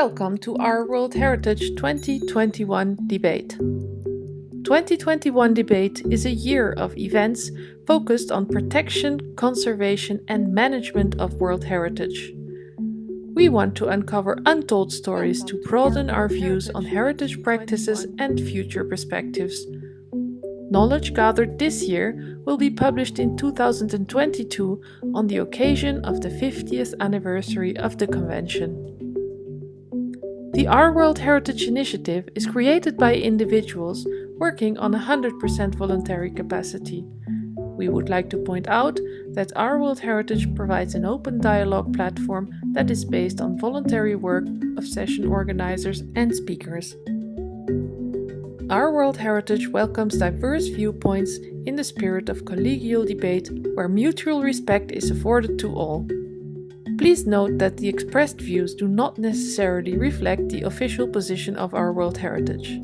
Welcome to our World Heritage 2021 debate. 2021 debate is a year of events focused on protection, conservation, and management of World Heritage. We want to uncover untold stories to broaden our views on heritage practices and future perspectives. Knowledge gathered this year will be published in 2022 on the occasion of the 50th anniversary of the Convention. The Our World Heritage Initiative is created by individuals working on 100% voluntary capacity. We would like to point out that Our World Heritage provides an open dialogue platform that is based on voluntary work of session organizers and speakers. Our World Heritage welcomes diverse viewpoints in the spirit of collegial debate where mutual respect is afforded to all. Please note that the expressed views do not necessarily reflect the official position of Our World Heritage.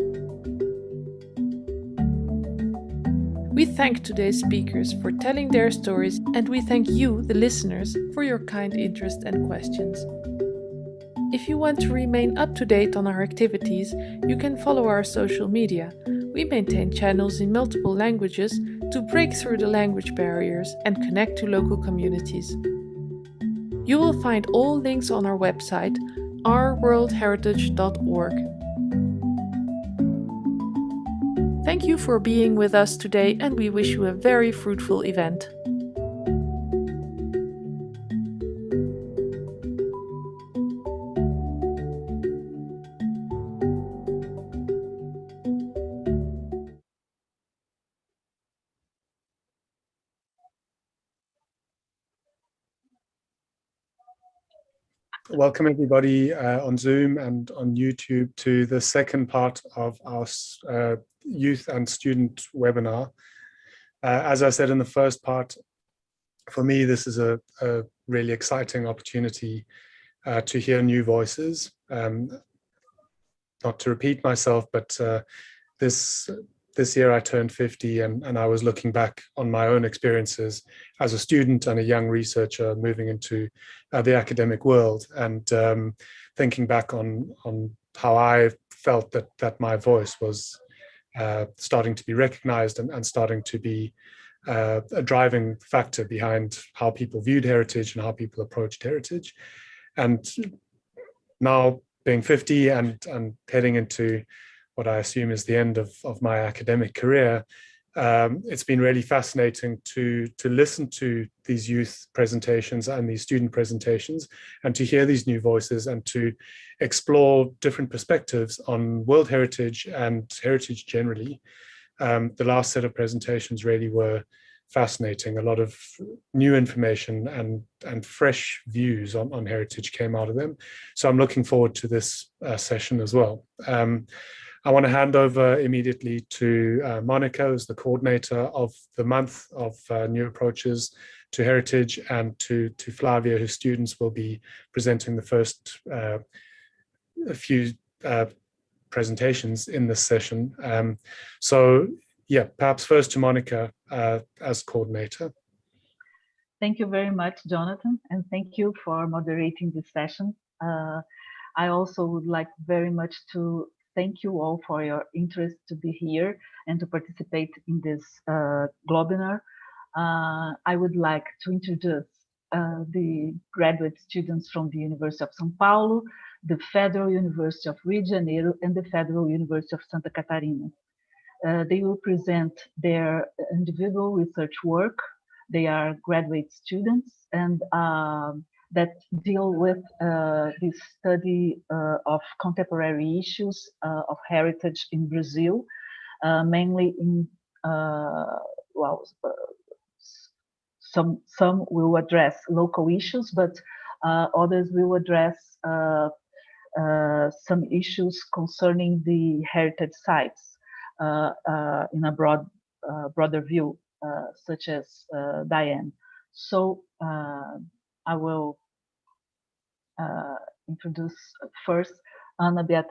We thank today's speakers for telling their stories, and we thank you, the listeners, for your kind interest and questions. If you want to remain up to date on our activities, you can follow our social media. We maintain channels in multiple languages to break through the language barriers and connect to local communities. You will find all links on our website, ourworldheritage.org. Thank you for being with us today, and we wish you a very fruitful event. Welcome everybody on Zoom and on YouTube to the second part of our youth and student webinar. As I said in the first part, for me this is a really exciting opportunity to hear new voices. Not to repeat myself, but this year I turned 50 and I was looking back on my own experiences as a student and a young researcher moving into the academic world, and thinking back on how I felt that my voice was starting to be recognized and starting to be a driving factor behind how people viewed heritage and how people approached heritage. And now being 50 and heading into what I assume is the end of my academic career, it's been really fascinating to listen to these youth presentations and these student presentations, and to hear these new voices and to explore different perspectives on world heritage and heritage generally. The last set of presentations really were fascinating. A lot of new information and fresh views on heritage came out of them. So I'm looking forward to this session as well. I want to hand over immediately to Monica, who's the coordinator of the month of New Approaches to Heritage, and to Flavia, whose students will be presenting the first few presentations in this session. So yeah, perhaps first to Monica as coordinator. Thank you very much, Jonathan, and thank you for moderating this session. I also would like very much to thank you all for your interest to be here and to participate in this Globinar. I would like to introduce the graduate students from the University of São Paulo, the Federal University of Rio de Janeiro, and the Federal University of Santa Catarina. They will present their individual research work. They are graduate students and that deal with the study of contemporary issues of heritage in Brazil, mainly in, some will address local issues, but others will address some issues concerning the heritage sites in a broader view, such as Diane. So I will introduce first Andrea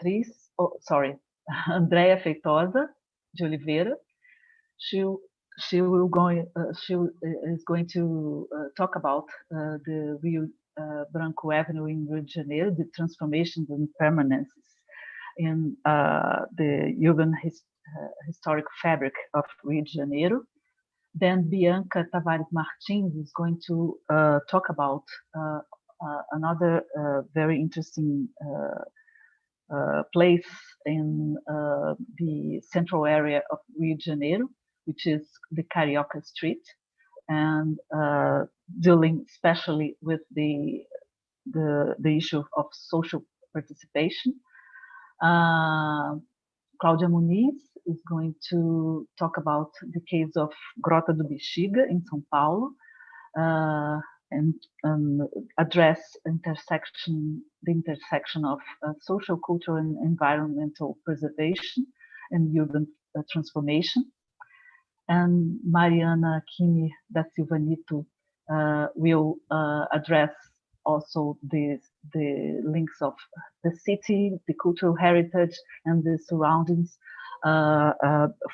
Feitosa de Oliveira. She is going to talk about the Branco Avenue in Rio de Janeiro, the transformations and permanences in the urban historic fabric of Rio de Janeiro. Then Bianca Tavares Martins is going to talk about another very interesting place in the central area of Rio de Janeiro, which is the Carioca Street, and dealing especially with the issue of social participation. Cláudia Muniz is going to talk about the case of Grota do Bexiga in São Paulo, and address the intersection of social, cultural, and environmental preservation and urban transformation. And Mariana Kimi da Silva Nito will address also the links of the city, the cultural heritage, and the surroundings,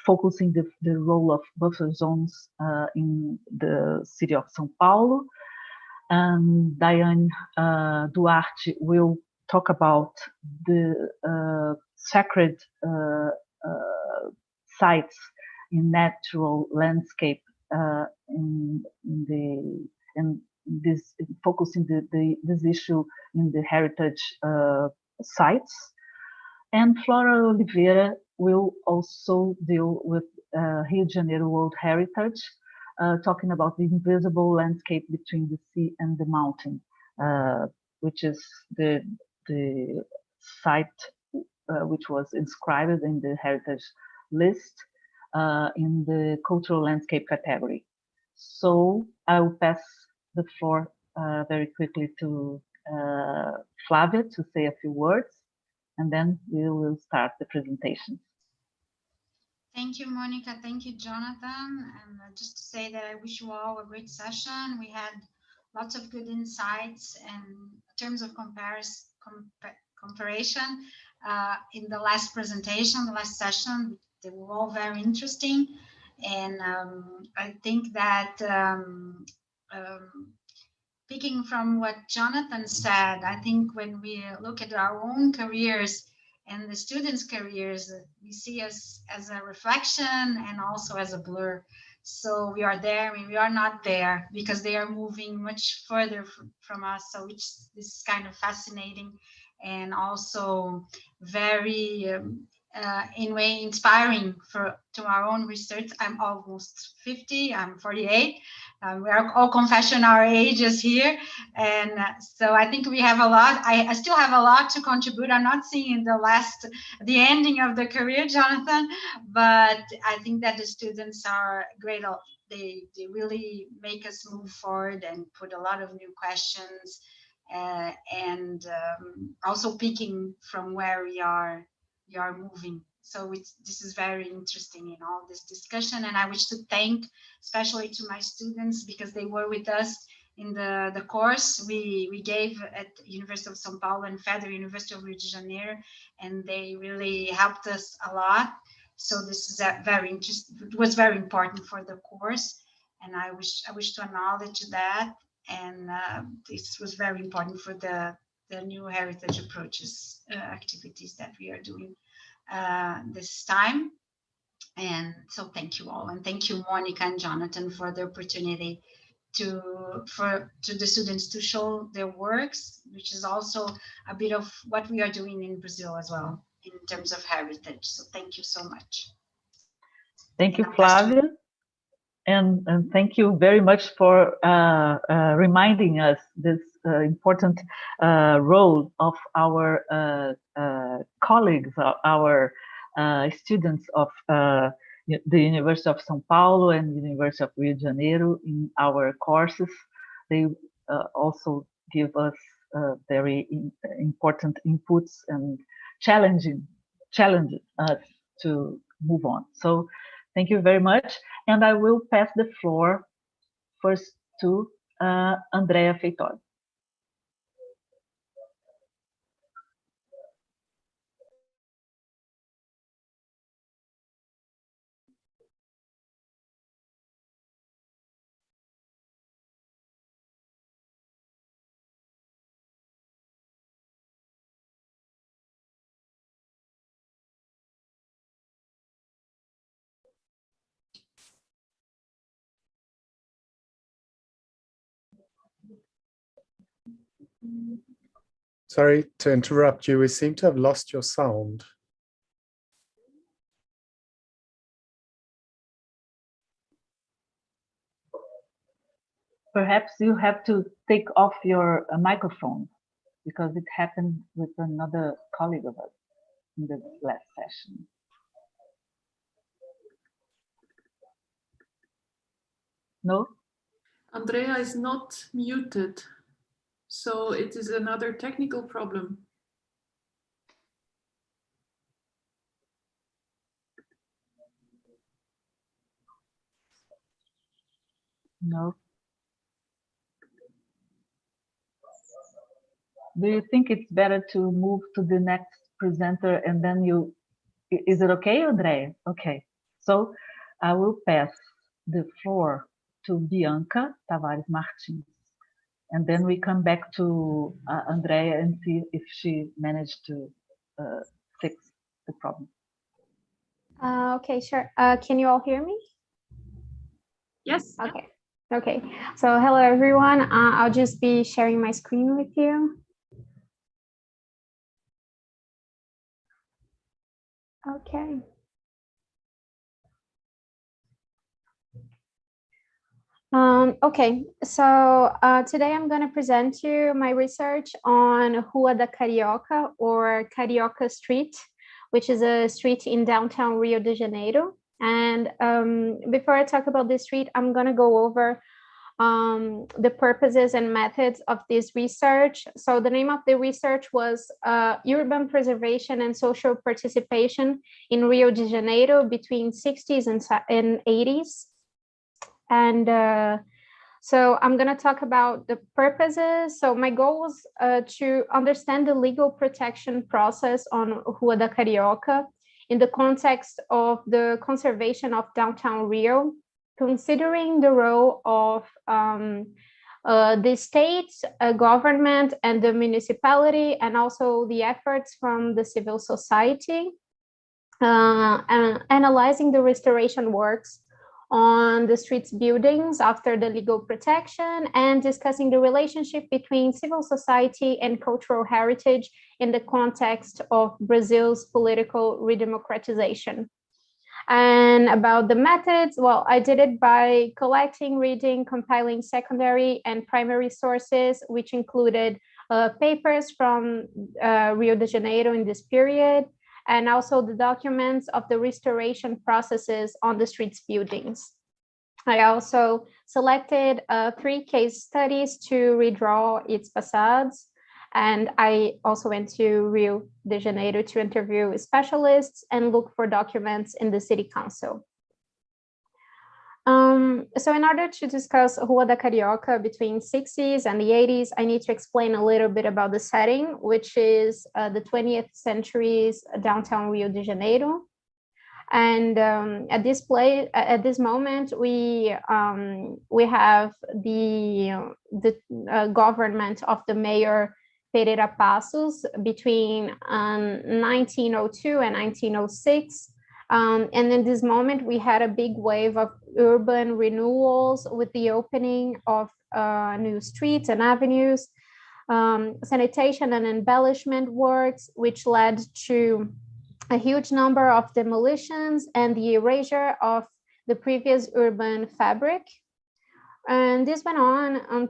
focusing the role of buffer zones in the city of São Paulo. And Diane Duarte will talk about the sacred sites in natural landscape focusing this issue in the heritage sites. And Flora Oliveira will also deal with Rio de Janeiro World Heritage, talking about the invisible landscape between the sea and the mountain, which is the site which was inscribed in the heritage list in the cultural landscape category. So I will pass the floor very quickly to Flavia to say a few words, and then we will start the presentation. Thank you, Monica. Thank you, Jonathan. And just to say that I wish you all a great session. We had lots of good insights, and in terms of comparison in the last presentation, the last session, they were all very interesting. And I think that picking from what Jonathan said, I think when we look at our own careers and the students' careers, we see us as a reflection and also as a blur. So we are there, I mean, we are not there because they are moving much further from us. So this is kind of fascinating and also very, in a way, inspiring to our own research. I'm almost 50, I'm 48. We are all confessing our ages here. And so I think we have a lot, I still have a lot to contribute. I'm not seeing the ending of the career, Jonathan, but I think that the students are great. They really make us move forward and put a lot of new questions, and also picking from where we are moving. So this is very interesting in all this discussion, and I wish to thank especially to my students because they were with us in the course we gave at University of São Paulo and Federal University of Rio de Janeiro, and they really helped us a lot. So this is very interesting. It was very important for the course, and I wish to acknowledge that. And this was very important for the new heritage approaches activities that we are doing this time. And so thank you all, and thank you, Monica and Jonathan, for the opportunity to the students to show their works, which is also a bit of what we are doing in Brazil as well in terms of heritage. So thank you so much. Thank you, Flavia. And thank you very much for reminding us this important role of our colleagues, our students of the University of São Paulo and University of Rio de Janeiro in our courses. They also give us very important inputs and challenges to move on. So thank you very much. And I will pass the floor first to Andrea Feitosa. Sorry to interrupt you. We seem to have lost your sound. Perhaps you have to take off your microphone, because it happened with another colleague of us in the last session. No? Andrea is not muted, so it is another technical problem. No. Do you think it's better to move to the next presenter and then you, is it okay, Andrea? Okay, so I will pass the floor to Bianca Tavares Martins, and then we come back to Andrea and see if she managed to fix the problem. Okay, sure. Can you all hear me? Yes. Okay. Okay. So hello, everyone. I'll just be sharing my screen with you. Okay. Okay, so today I'm going to present you my research on Rua da Carioca, or Carioca Street, which is a street in downtown Rio de Janeiro. And before I talk about this street, I'm going to go over the purposes and methods of this research. So the name of the research was Urban Preservation and Social Participation in Rio de Janeiro between 60s and 80s. And so I'm going to talk about the purposes. So my goal was to understand the legal protection process on Rua da Carioca in the context of the conservation of downtown Rio, considering the role of the state, government, and the municipality, and also the efforts from the civil society, and analyzing the restoration works on the street's buildings after the legal protection, and discussing the relationship between civil society and cultural heritage in the context of Brazil's political redemocratization. And about the methods, well, I did it by collecting, reading, compiling secondary and primary sources, which included papers from Rio de Janeiro in this period, and also the documents of the restoration processes on the street's buildings. I also selected 3 case studies to redraw its facades, and I also went to Rio de Janeiro to interview specialists and look for documents in the city council. So in order to discuss Rua da Carioca between 60s and the 80s, I need to explain a little bit about the setting, which is the 20th century's downtown Rio de Janeiro. And at this moment, we have the government of the mayor Pereira Passos between 1902 and 1906. And in this moment, we had a big wave of urban renewals with the opening of new streets and avenues, sanitation and embellishment works, which led to a huge number of demolitions and the erasure of the previous urban fabric. And this went on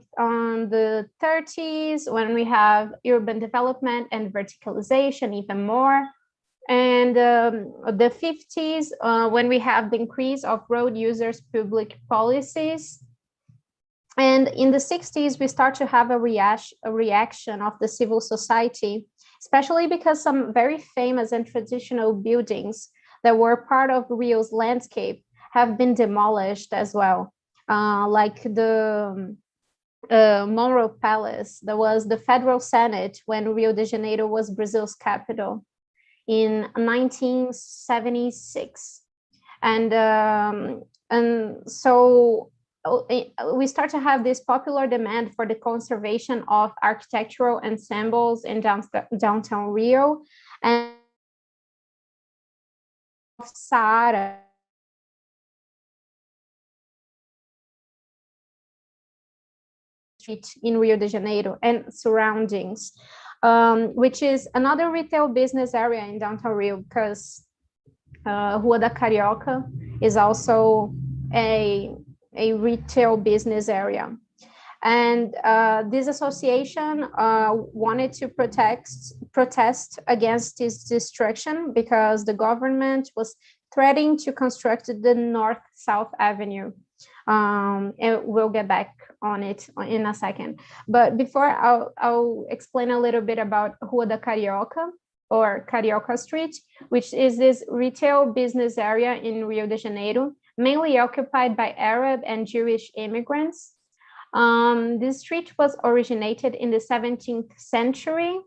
the 30s, when we have urban development and verticalization even more. And the 50s, when we have the increase of road users' public policies. And in the 60s, we start to have a reaction of the civil society, especially because some very famous and traditional buildings that were part of Rio's landscape have been demolished as well. Like the Monroe Palace, that was the Federal Senate when Rio de Janeiro was Brazil's capital in 1976. And so we start to have this popular demand for the conservation of architectural ensembles in downtown Rio, and Sara Street in Rio de Janeiro and surroundings, which is another retail business area in downtown Rio, because Rua da Carioca is also a retail business area. And this association wanted to protest against this destruction because the government was threatening to construct the North-South Avenue. And we'll get back on it in a second. But before, I'll explain a little bit about Rua da Carioca, or Carioca Street, which is this retail business area in Rio de Janeiro, mainly occupied by Arab and Jewish immigrants. This street was originated in the 17th century.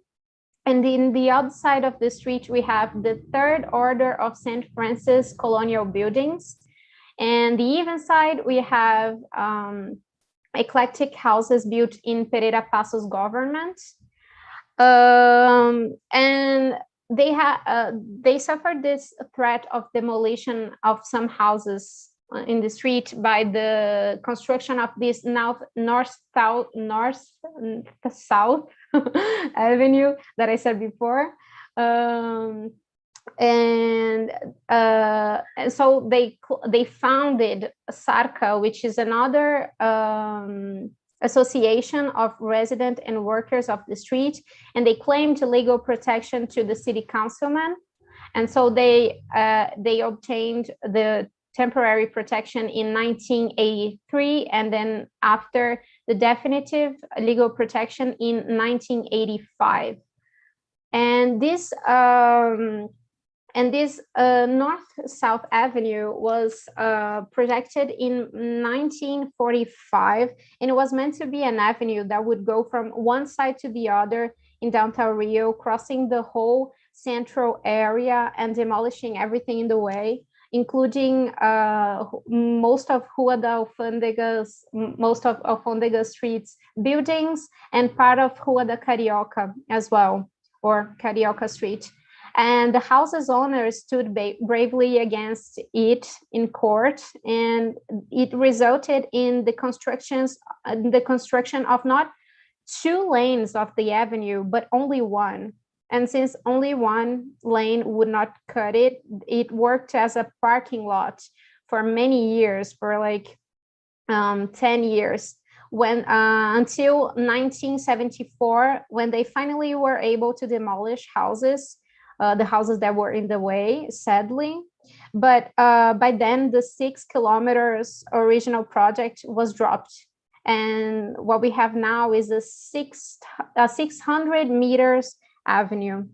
And in the outside of the street, we have the Third Order of St. Francis colonial buildings. And the even side, we have eclectic houses built in Pereira Passos government. And they suffered this threat of demolition of some houses in the street by the construction of this north-south avenue that I said before. And so they founded SARCA, which is another association of residents and workers of the street, and they claimed legal protection to the city councilman. And so they obtained the temporary protection in 1983, and then after the definitive legal protection in 1985. And this North-South Avenue was projected in 1945, and it was meant to be an avenue that would go from one side to the other in downtown Rio, crossing the whole central area and demolishing everything in the way, including most of Alfândega Street's buildings and part of Rua da Carioca as well, or Carioca Street. And the house's owners stood bravely against it in court, and it resulted in the construction of not 2 lanes of the avenue, but only one. And since only one lane would not cut it, it worked as a parking lot for many years, for like 10 years, until 1974, when they finally were able to demolish houses, the houses that were in the way, sadly. But by then, the 6 kilometers original project was dropped. And what we have now is a 600 meters avenue.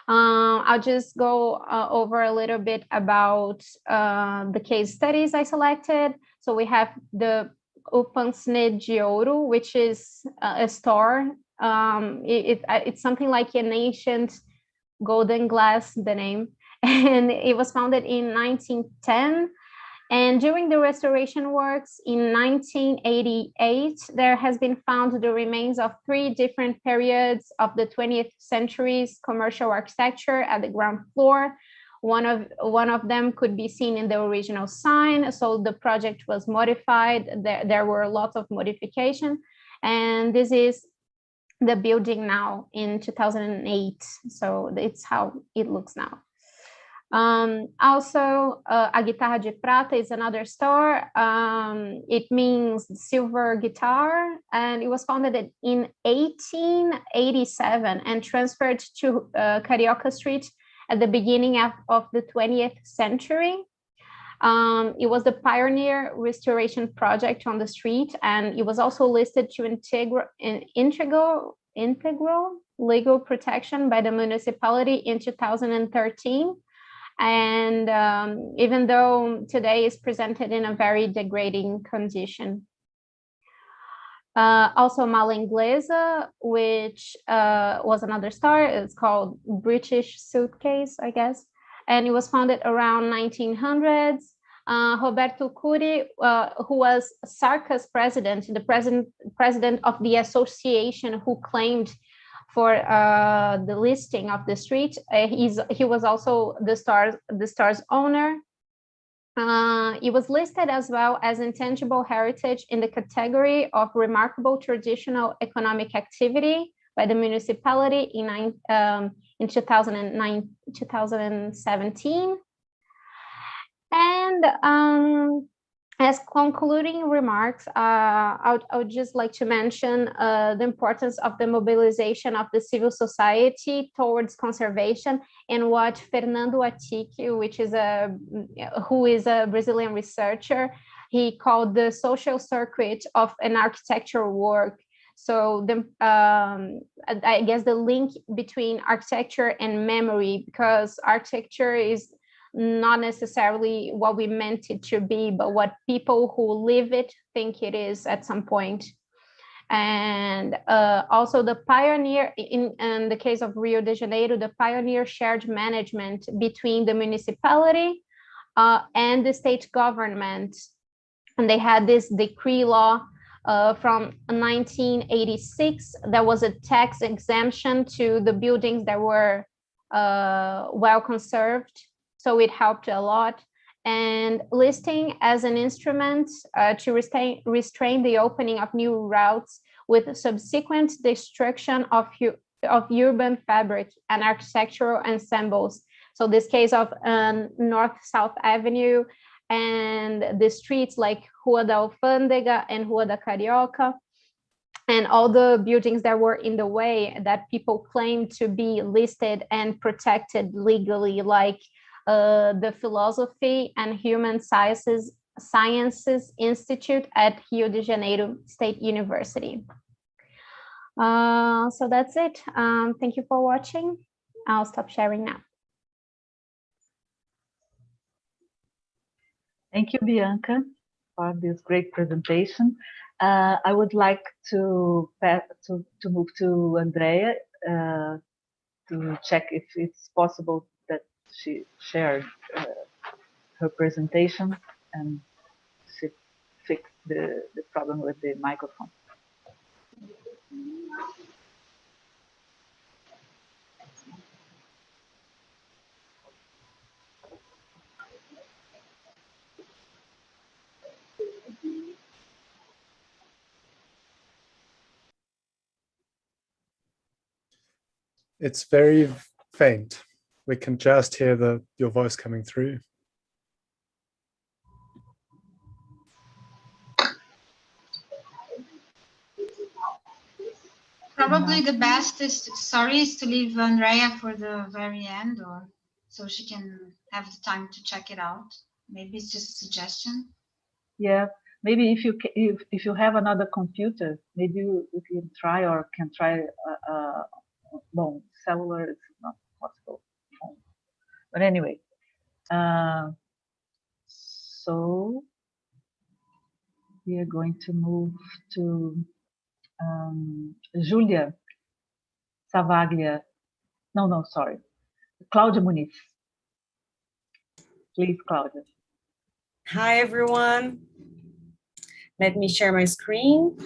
I'll just go over a little bit about the case studies I selected. So we have the Upansne de Ouro, which is a store. It's something like an ancient golden glass, the name, and it was founded in 1910. And during the restoration works in 1988, there has been found the remains of 3 different periods of the 20th century's commercial architecture at the ground floor. One of them could be seen in the original sign. So the project was modified. There were lots of modification. And this is the building now in 2008. So it's how it looks now. Also, a guitarra de prata is another store. It means silver guitar, and it was founded in 1887 and transferred to Carioca Street at the beginning of the 20th century. It was the pioneer restoration project on the street, and it was also listed to integral legal protection by the municipality in 2013. And even though today is presented in a very degrading condition. Also Mala Ingleza, which was another store. It's called British Suitcase, I guess. And it was founded around 1900s. Roberto Curi, who was SARCA's president, the president of the association who claimed for the listing of the street. He was also the store's owner. It was listed as well as intangible heritage in the category of remarkable traditional economic activity by the municipality in 2017. And as concluding remarks, I would just like to mention the importance of the mobilization of the civil society towards conservation, and what Fernando Attic, who is a Brazilian researcher, he called the social circuit of an architectural work. So I guess the link between architecture and memory, because architecture is not necessarily what we meant it to be, but what people who live it think it is at some point. And also the pioneer, in the case of Rio de Janeiro, the pioneer shared management between the municipality and the state government. And they had this decree law from 1986 that was a tax exemption to the buildings that were well conserved. So it helped a lot. And listing as an instrument to restrain the opening of new routes with subsequent destruction of urban fabric and architectural ensembles. So this case of North-South Avenue and the streets like Rua da Alfândega and Rua da Carioca, and all the buildings that were in the way that people claim to be listed and protected legally, like the Philosophy and Human Sciences Institute at Rio de Janeiro State University. So that's it. Thank you for watching. I'll stop sharing now. Thank you, Bianca, for this great presentation. I would like to move to Andrea to check if it's possible that she shared her presentation and she fixed the problem with the microphone. It's very faint. We can just hear your voice coming through. Probably the best is to leave Andrea for the very end, or so she can have the time to check it out. Maybe it's just a suggestion. Yeah, maybe if you have another computer, maybe you can try, or can try. No, cellular is not possible. But anyway, so we are going to move to Julia Savaglia. No, sorry. Claudia Muniz. Please, Claudia. Hi, everyone. Let me share my screen.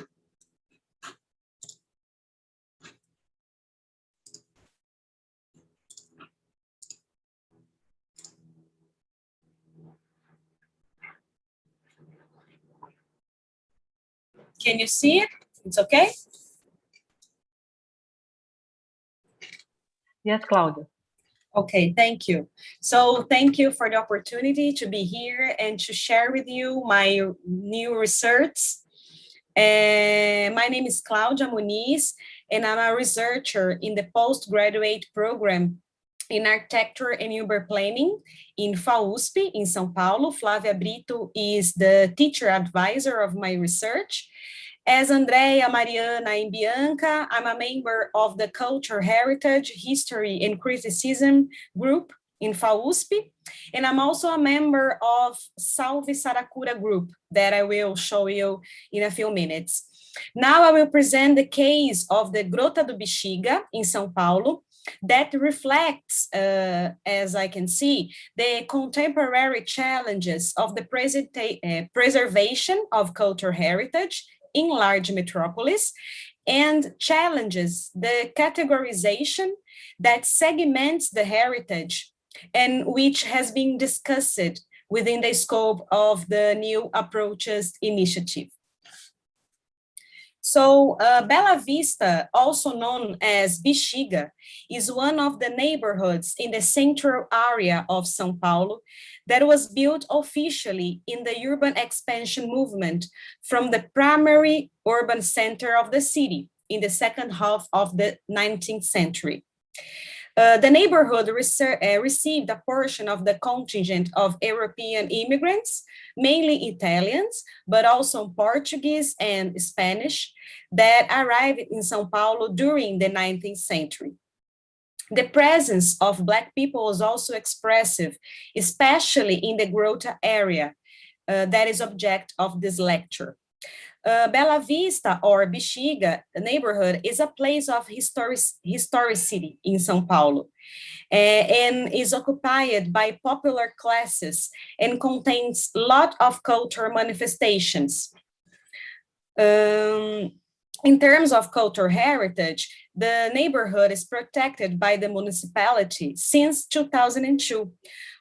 Can you see it? It's okay? Yes, Claudia. Okay, thank you. So thank you for the opportunity to be here and to share with you my new research. My name is Claudia Muniz, and I'm a researcher in the postgraduate program in architecture and urban planning in FAUSP in São Paulo. Flávia Brito is the teacher advisor of my research. As Andrea, Mariana, and Bianca, I'm a member of the Culture, Heritage, History, and Criticism group in FAUSP, and I'm also a member of Salve Saracura group that I will show you in a few minutes. Now I will present the case of the Grota do Bexiga in São Paulo that reflects, as I can see, the contemporary challenges of the preservation of cultural heritage in large metropolis, and challenges the categorization that segments the heritage and which has been discussed within the scope of the New Approaches Initiative. So Bela Vista, also known as Bexiga, is one of the neighborhoods in the central area of São Paulo that was built officially in the urban expansion movement from the primary urban center of the city in the second half of the 19th century. The neighborhood received a portion of the contingent of European immigrants, mainly Italians, but also Portuguese and Spanish, that arrived in São Paulo during the 19th century. The presence of Black people was also expressive, especially in the Grota area, that is object of this lecture. Bela Vista or Bexiga neighborhood is a place of historicity in São Paulo and is occupied by popular classes and contains a lot of cultural manifestations. In terms of cultural heritage, the neighborhood is protected by the municipality since 2002,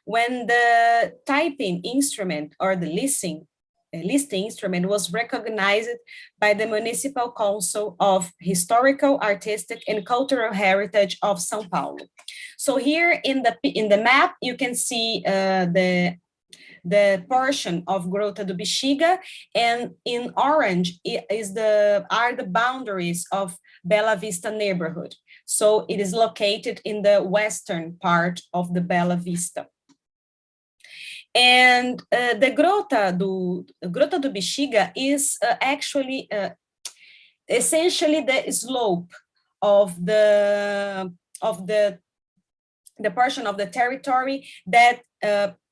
when the typing instrument or the listing instrument was recognized by the Municipal Council of Historical, Artistic, and Cultural Heritage of São Paulo. So here in the map, you can see the portion of Grota do Bexiga, and in orange are the boundaries of Bela Vista neighborhood. So it is located in the western part of the Bela Vista. And the Grota do Bexiga is actually essentially the slope of the portion of the territory that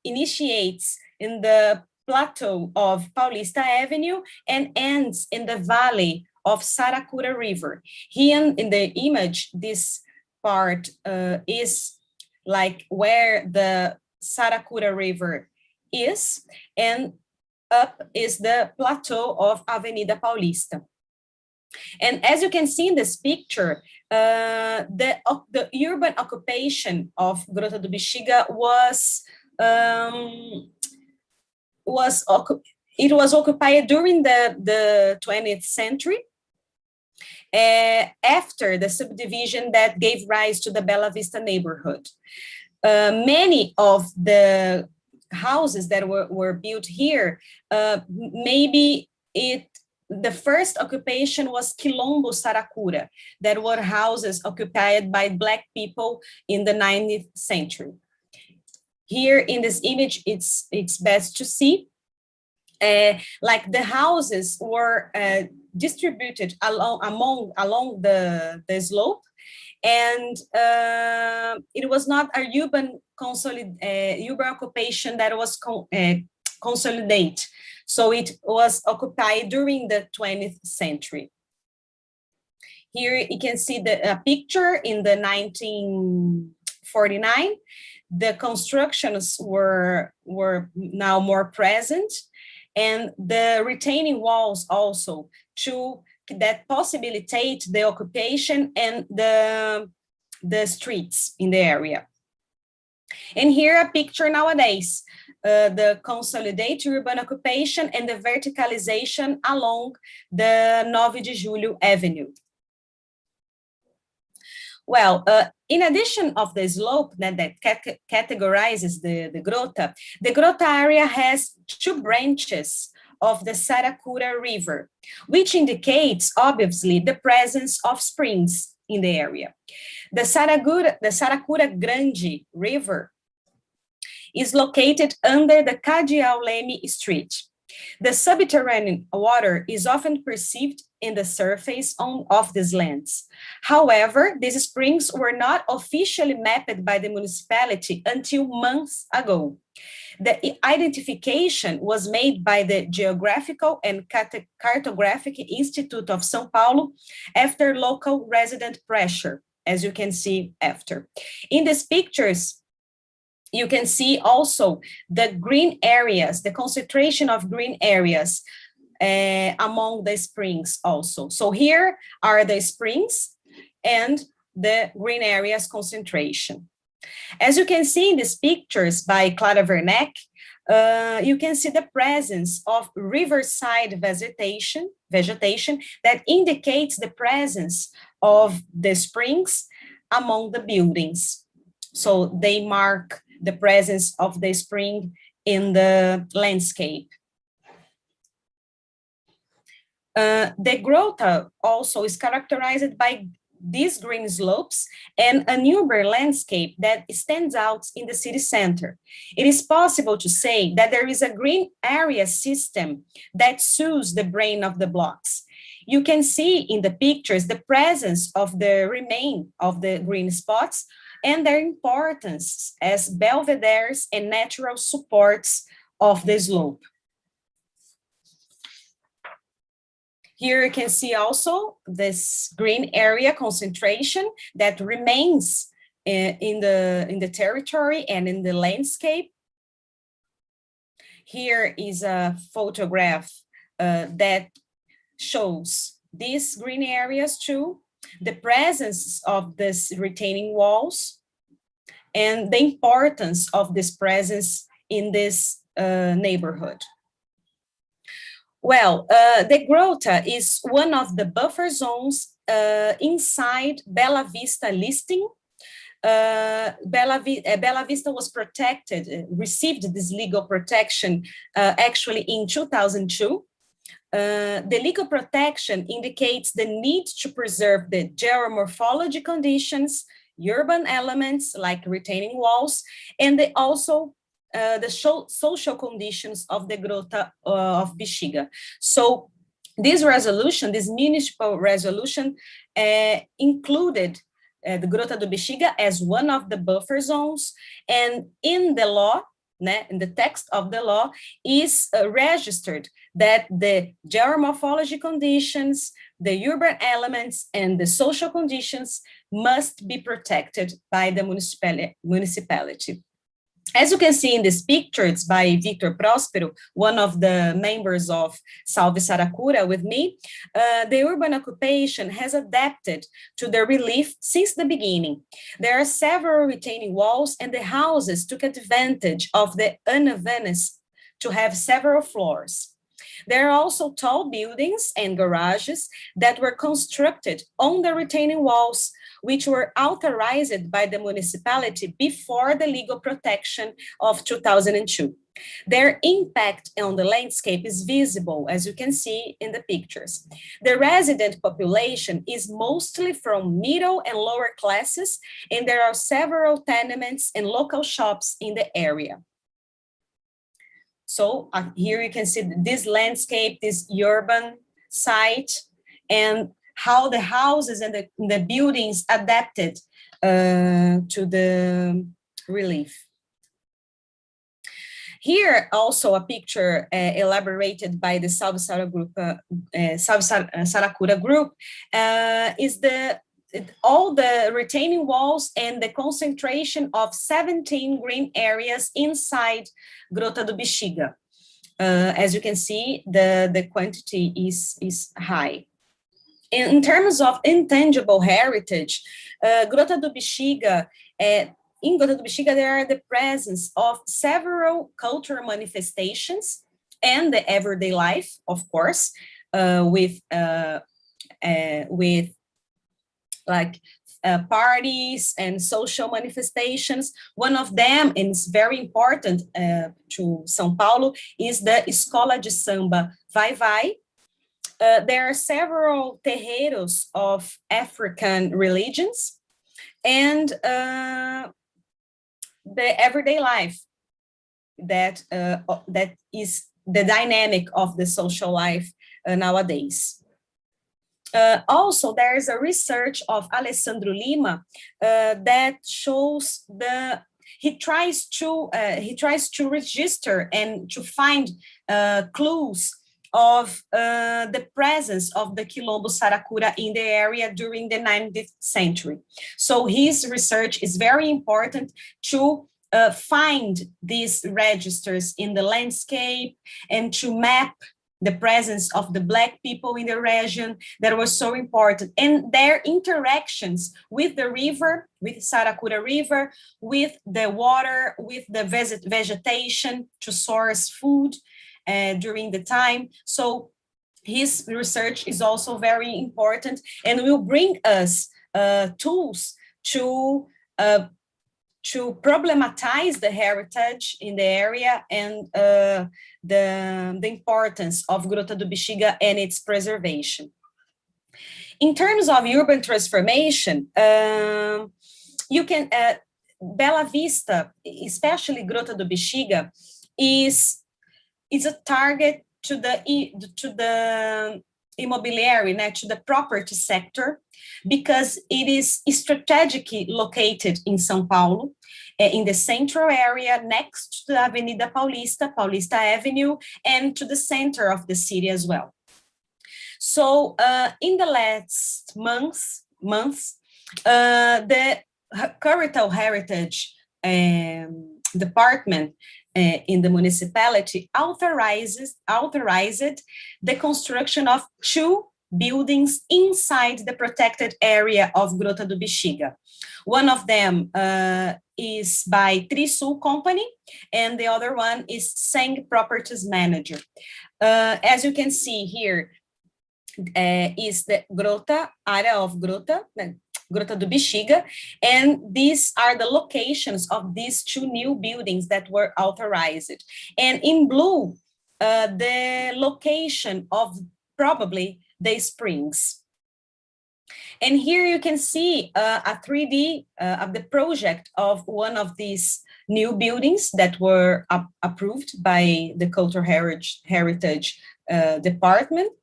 initiates in the plateau of Paulista Avenue and ends in the valley of Saracura River. Here in the image, this part is like where the Saracura River is, and up is the plateau of Avenida Paulista. And as you can see in this picture, the urban occupation of Grota do Bexiga was occupied during the 20th century, after the subdivision that gave rise to the Bela Vista neighborhood. Many of the houses that were built here, maybe the first occupation was Quilombo Saracura, that were houses occupied by Black people in the 19th century. Here in this image, it's best to see, like the houses were distributed along the slope, and it was not a urban occupation that was consolidate. So it was occupied during the 20th century. Here you can see the picture in the 1949. The constructions were now more present, and the retaining walls also that possibilitate the occupation and the streets in the area. And here a picture nowadays, the consolidated urban occupation and the verticalization along the 9 de Julho Avenue. Well, in addition of the slope that categorizes the Grota area has two branches of the Saracura River, which indicates, obviously, the presence of springs in the area. The Saracura Grande River is located under the Cardeal Leme Street. The subterranean water is often perceived in the surface of these lands. However, these springs were not officially mapped by the municipality until months ago. The identification was made by the Geographical and Cartographic Institute of São Paulo after local resident pressure, as you can see after. In these pictures, you can see also the green areas, the concentration of green areas among the springs also. So here are the springs and the green areas concentration. As you can see in these pictures by Clara Werneck, you can see the presence of riverside vegetation that indicates the presence of the springs among the buildings. So they mark the presence of the spring in the landscape. The grota also is characterized by these green slopes and an urban landscape that stands out in the city center. It is possible to say that there is a green area system that soothes the brain of the blocks. You can see in the pictures the presence of the remain of the green spots and their importance as belvederes and natural supports of the slope. Here you can see also this green area concentration that remains in the territory and in the landscape. Here is a photograph that shows these green areas too, the presence of these retaining walls, and the importance of this presence in this neighborhood. Well, the grota is one of the buffer zones inside Bela Vista listing. Bela Vista was protected, received this legal protection actually in 2002. The legal protection indicates the need to preserve the geomorphology conditions, urban elements like retaining walls, and also the social conditions of the Grota of Bexiga. So this resolution, this municipal resolution, included the Grota do Bexiga as one of the buffer zones, and in the law, in the text of the law, is registered that the geomorphology conditions, the urban elements, and the social conditions must be protected by the municipality. As you can see in these pictures by Victor Próspero, one of the members of Salve Saracura with me, the urban occupation has adapted to the relief since the beginning. There are several retaining walls, and the houses took advantage of the unevenness to have several floors. There are also tall buildings and garages that were constructed on the retaining walls, which were authorized by the municipality before the legal protection of 2002. Their impact on the landscape is visible, as you can see in the pictures. The resident population is mostly from middle and lower classes, and there are several tenements and local shops in the area. So here you can see this landscape, this urban site, and how the houses and the buildings adapted to the relief. Here also a picture elaborated by the Salve Saracura group is all the retaining walls and the concentration of 17 green areas inside Grota do Bexiga. As you can see, the quantity is high. In terms of intangible heritage, Grota do Bexiga, in Grota do Bexiga, there are the presence of several cultural manifestations and the everyday life, of course, with like parties and social manifestations. One of them, and it's very important to São Paulo, is the Escola de Samba Vai Vai. There are several terreiros of African religions, and the everyday life that is the dynamic of the social life nowadays. Also, there is a research of Alessandro Lima that shows he tries to register and to find clues of the presence of the Quilombo Saracura in the area during the 19th century. So his research is very important to find these registers in the landscape and to map the presence of the Black people in the region that was so important, and their interactions with the river, with Saracura River, with the water, with the vegetation to source food during the time. So his research is also very important and will bring us tools to problematize the heritage in the area and the importance of Gruta do Bexiga and its preservation. In terms of urban transformation, you can, Bela Vista, especially Gruta do Bexiga, is a target to the immobiliary, to the property sector, because it is strategically located in São Paulo, in the central area, next to the Avenida Paulista, Paulista Avenue, and to the center of the city as well. So in the last months, the Cultural Heritage Department in the municipality authorized the construction of 2 buildings inside the protected area of Gruta do Bexiga. One of them is by Trisul Company, and the other one is Sang Properties Manager. As you can see here, is the Grota, area of Grota, Gruta do Bexiga, and these are the locations of these 2 new buildings that were authorized. And in blue, the location of probably the springs. And here you can see a 3D of the project of one of these new buildings that were approved by the Cultural Heritage Department,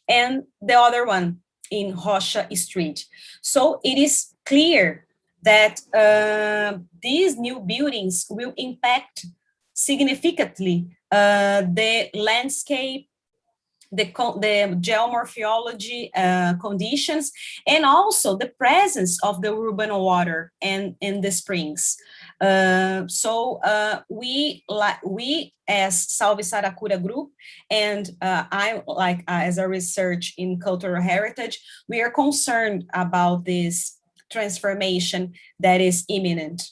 and the other one in Rocha Street. So it is clear that these new buildings will impact significantly the landscape, the geomorphology conditions, and also the presence of the urban water and the springs. So we as Salve Saracura Group, and I as a research in cultural heritage, we are concerned about this transformation that is imminent.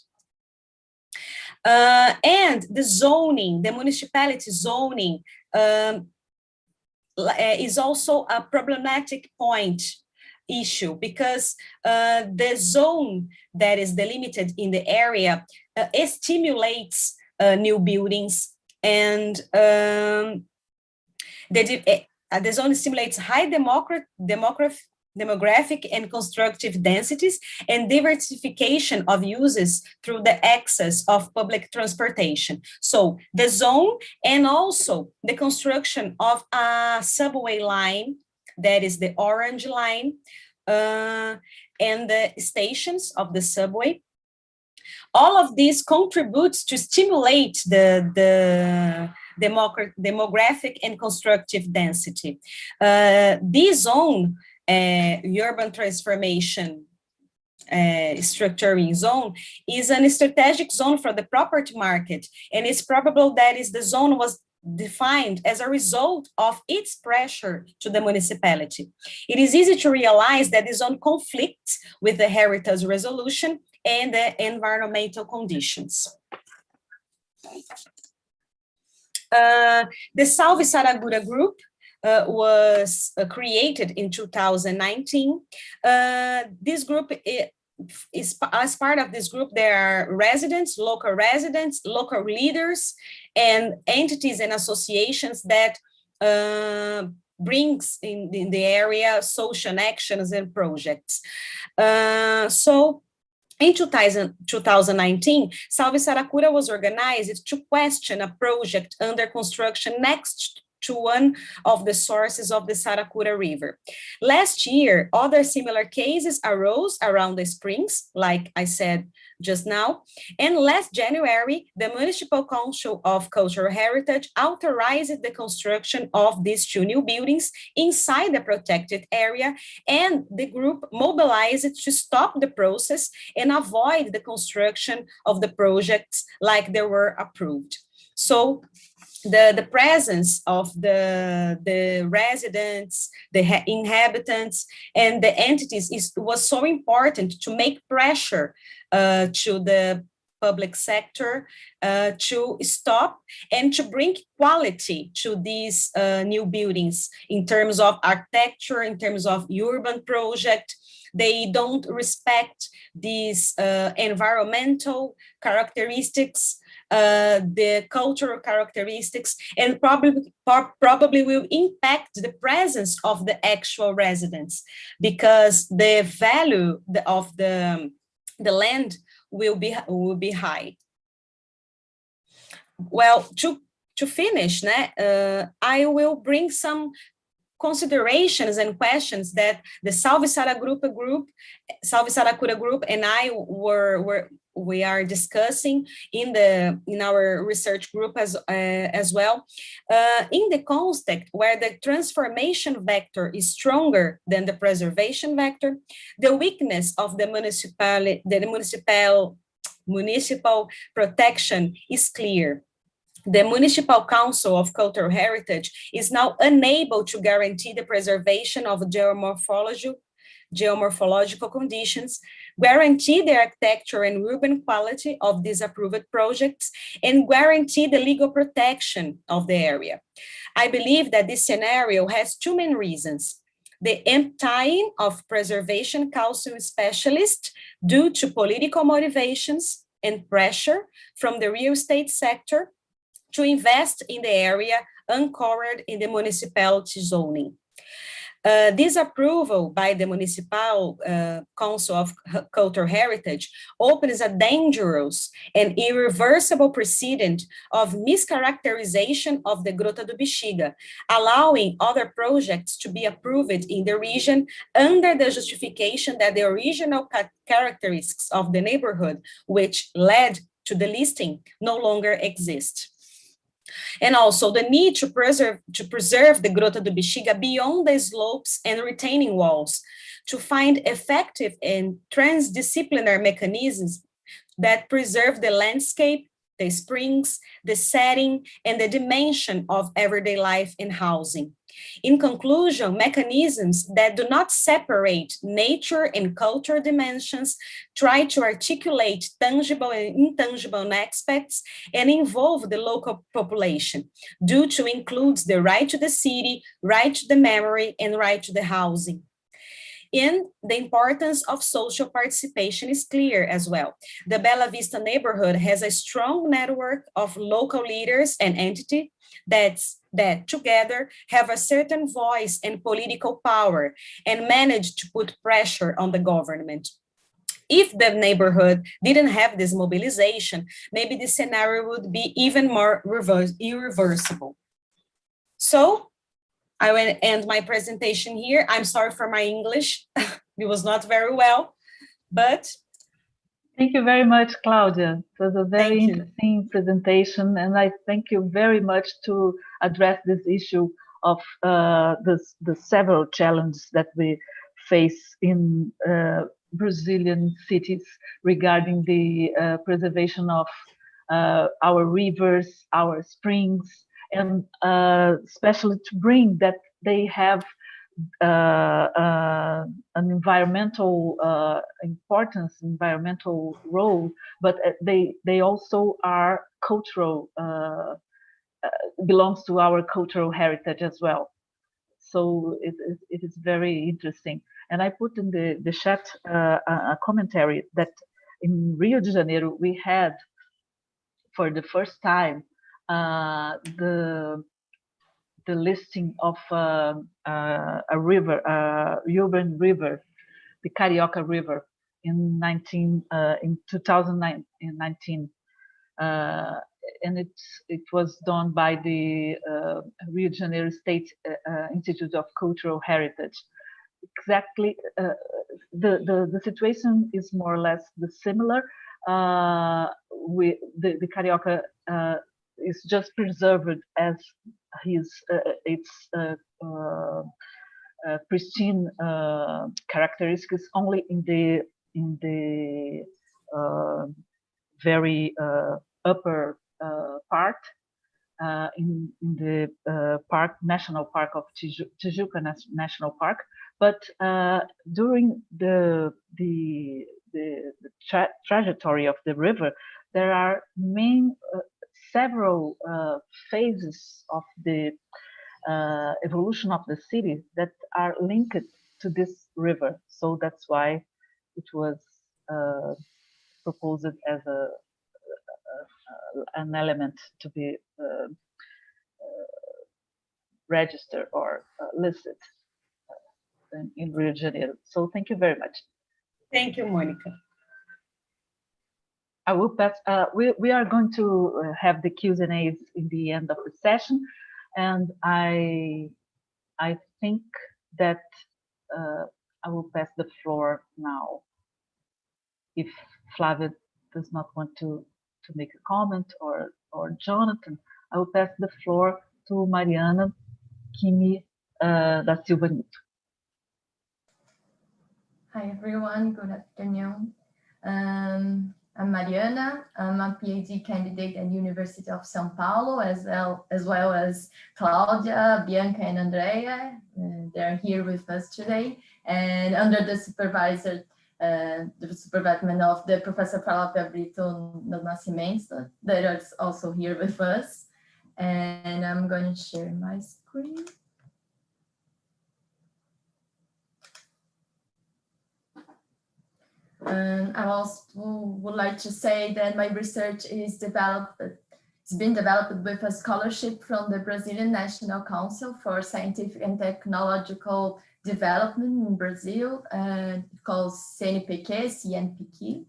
And the zoning, the municipality zoning, is also a problematic issue, because the zone that is delimited in the area stimulates new buildings, and the zone stimulates high demographic and constructive densities and diversification of uses through the access of public transportation. So the zone, and also the construction of a subway line, that is the orange line, and the stations of the subway. All of these contributes to stimulate the demographic and constructive density. This zone, urban transformation structuring zone, is a strategic zone for the property market, and it's probable that the zone was defined as a result of its pressure to the municipality. It is easy to realize that the zone conflicts with the heritage resolution and the environmental conditions. The Salve Saracura Group was created in 2019. This group is, as part of this group, there are residents, local leaders, and entities and associations that brings in the area social actions and projects. So in 2019, Salve Saracura was organized to question a project under construction next to one of the sources of the Saracura River. Last year, other similar cases arose around the springs, like I said just now, and last January, the Municipal Council of Cultural Heritage authorized the construction of these 2 new buildings inside the protected area, and the group mobilized to stop the process and avoid the construction of the projects like they were approved. So the presence of the residents, the inhabitants, and the entities was so important to make pressure to the public sector to stop and to bring quality to these new buildings in terms of architecture, in terms of urban project. They don't respect these environmental characteristics, the cultural characteristics, and probably will impact the presence of the actual residents, because the value of the land will be high. Well, to finish, I will bring some considerations and questions that the Salve Saracura group and I we are discussing in our research group as well, in the context where the transformation vector is stronger than the preservation vector. The weakness of the municipal protection is clear. The Municipal Council of Cultural Heritage is now unable to guarantee the preservation of geomorphological conditions, guarantee the architecture and urban quality of disapproved projects, and guarantee the legal protection of the area. I believe that this scenario has two main reasons: the emptying of preservation council specialists due to political motivations and pressure from the real estate sector to invest in the area anchored in the municipality zoning. This approval by the Municipal Council of Cultural Heritage opens a dangerous and irreversible precedent of mischaracterization of the Grota do Bexiga, allowing other projects to be approved in the region under the justification that the original characteristics of the neighborhood, which led to the listing, no longer exist. And also the need to preserve the Grota do Bexiga beyond the slopes and retaining walls, to find effective and transdisciplinary mechanisms that preserve the landscape, the springs, the setting, and the dimension of everyday life and housing. In conclusion, mechanisms that do not separate nature and culture dimensions try to articulate tangible and intangible aspects and involve the local population, due to includes the right to the city, right to the memory, and right to the housing. And the importance of social participation is clear as well. The Bela Vista neighborhood has a strong network of local leaders and entities that together have a certain voice and political power and manage to put pressure on the government. If the neighborhood didn't have this mobilization, maybe the scenario would be even more irreversible. So I will end my presentation here. I'm sorry for my English. It was not very well, but. Thank you very much, Claudia. It was a very interesting presentation, and I thank you very much to address this issue of the several challenges that we face in Brazilian cities regarding the preservation of our rivers, our springs, and especially to bring that they have an environmental importance, environmental role, but they also are cultural, belongs to our cultural heritage as well. So it is very interesting. And I put in the chat a commentary that in Rio de Janeiro we had, for the first time, the listing of a river, urban river, the Carioca River, in 2019, and it was done by the Rio de Janeiro State Institute of Cultural Heritage. Exactly, the situation is more or less similar. The Carioca is just preserved as its pristine characteristics only in the very upper part, in the National Park of Tijuca National Park. But during the trajectory of the river, there are several phases of the evolution of the city that are linked to this river. So that's why it was proposed as an element to be registered or listed in Rio de Janeiro. So thank you very much. Thank you, Monica. I will pass. We are going to have the Q's and A's in the end of the session, and I think that I will pass the floor now. If Flavia does not want to make a comment, or Jonathan, I will pass the floor to Mariana Kimi da Silva Nito. Hi everyone, good afternoon. I'm Mariana. I'm a PhD candidate at University of São Paulo, as well as Claudia, Bianca, and Andrea. They're here with us today, and under the supervision of the Professor Flavia Brito do Nascimento, that is also here with us. And I'm going to share my screen. I also would like to say that my research is it's been developed with a scholarship from the Brazilian National Council for Scientific and Technological Development in Brazil, called CNPq.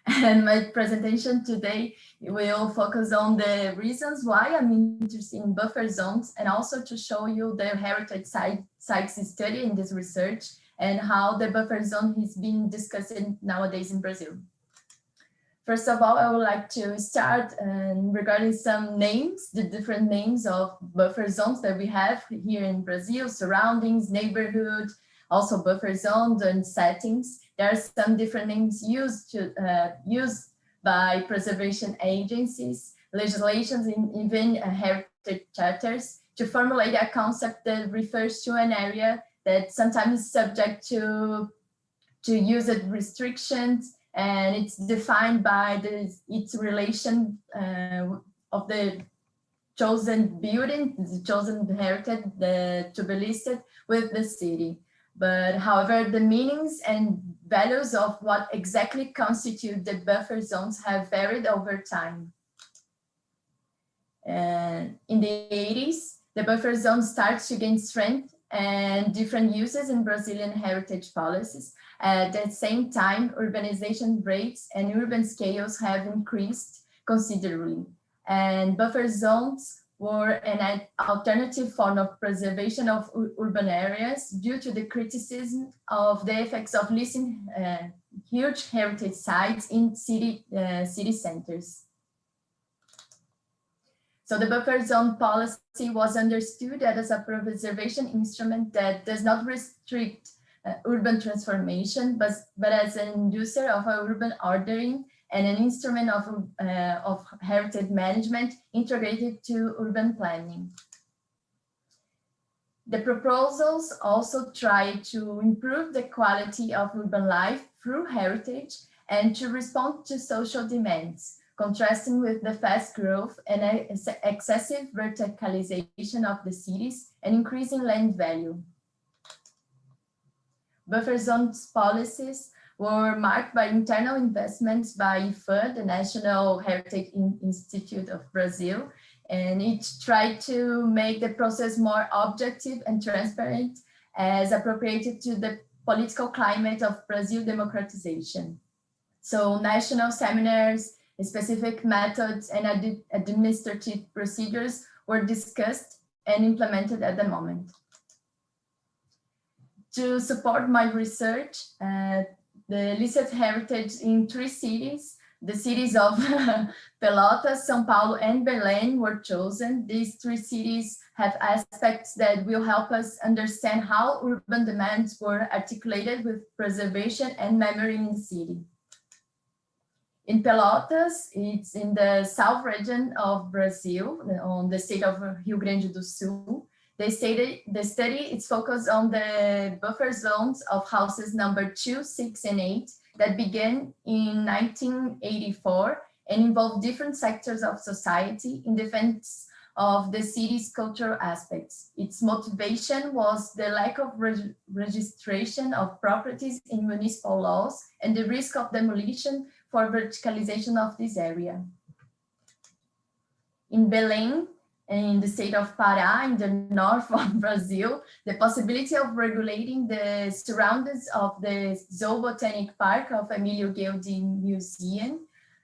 And my presentation today will focus on the reasons why I'm interested in buffer zones, and also to show you the heritage sites study in this research and how the buffer zone is being discussed nowadays in Brazil. First of all, I would like to start regarding some names, the different names of buffer zones that we have here in Brazil: surroundings, neighborhood, also buffer zones and settings. There are some different names used by preservation agencies, legislations, and even heritage charters to formulate a concept that refers to an area that sometimes is subject to use restrictions, and it's defined by its relation of the chosen building, the chosen heritage to be listed with the city. But however, the meanings and values of what exactly constitute the buffer zones have varied over time. And in the 80s, the buffer zone starts to gain strength and different uses in Brazilian heritage policies. At the same time, urbanization rates and urban scales have increased considerably, and buffer zones were an alternative form of preservation of urban areas due to the criticism of the effects of listing huge heritage sites in city centers. So the buffer zone policy was understood as a preservation instrument that does not restrict urban transformation, but as an inducer of urban ordering and an instrument of heritage management integrated to urban planning. The proposals also try to improve the quality of urban life through heritage and to respond to social demands, contrasting with the fast growth and excessive verticalization of the cities and increasing land value. Buffer zones policies were marked by internal investments by IFAM, the National Heritage Institute of Brazil, and it tried to make the process more objective and transparent as appropriated to the political climate of Brazil democratization. So national seminars, specific methods and administrative procedures were discussed and implemented at the moment. To support my research, the listed heritage in 3 cities, the cities of Pelotas, São Paulo, and Belém were chosen. These 3 cities have aspects that will help us understand how urban demands were articulated with preservation and memory in the city. In Pelotas, it's in the south region of Brazil, on the state of Rio Grande do Sul. The study is focused on the buffer zones of houses number 2, 6, and 8 that began in 1984 and involve different sectors of society in defense of the city's cultural aspects. Its motivation was the lack of registration of properties in municipal laws and the risk of demolition for verticalization of this area. In Belém, in the state of Pará, in the north of Brazil, the possibility of regulating the surroundings of the Zoobotanic Park of Emílio Guilde Museum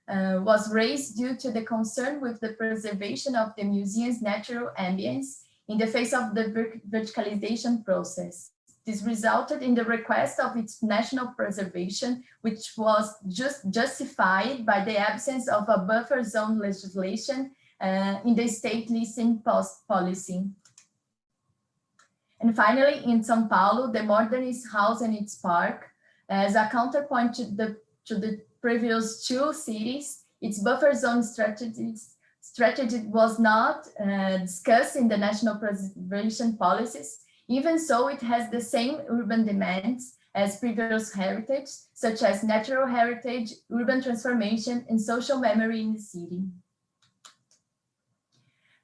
was raised due to the concern with the preservation of the museum's natural ambience in the face of the verticalization process. This resulted in the request of its national preservation, which was justified by the absence of a buffer zone legislation in the state leasing policy. And finally, in São Paulo, the Modernist house and its park, as a counterpoint to the previous two cities, its buffer zone strategy was not discussed in the national preservation policies. Even so, it has the same urban demands as previous heritage, such as natural heritage, urban transformation, and social memory in the city.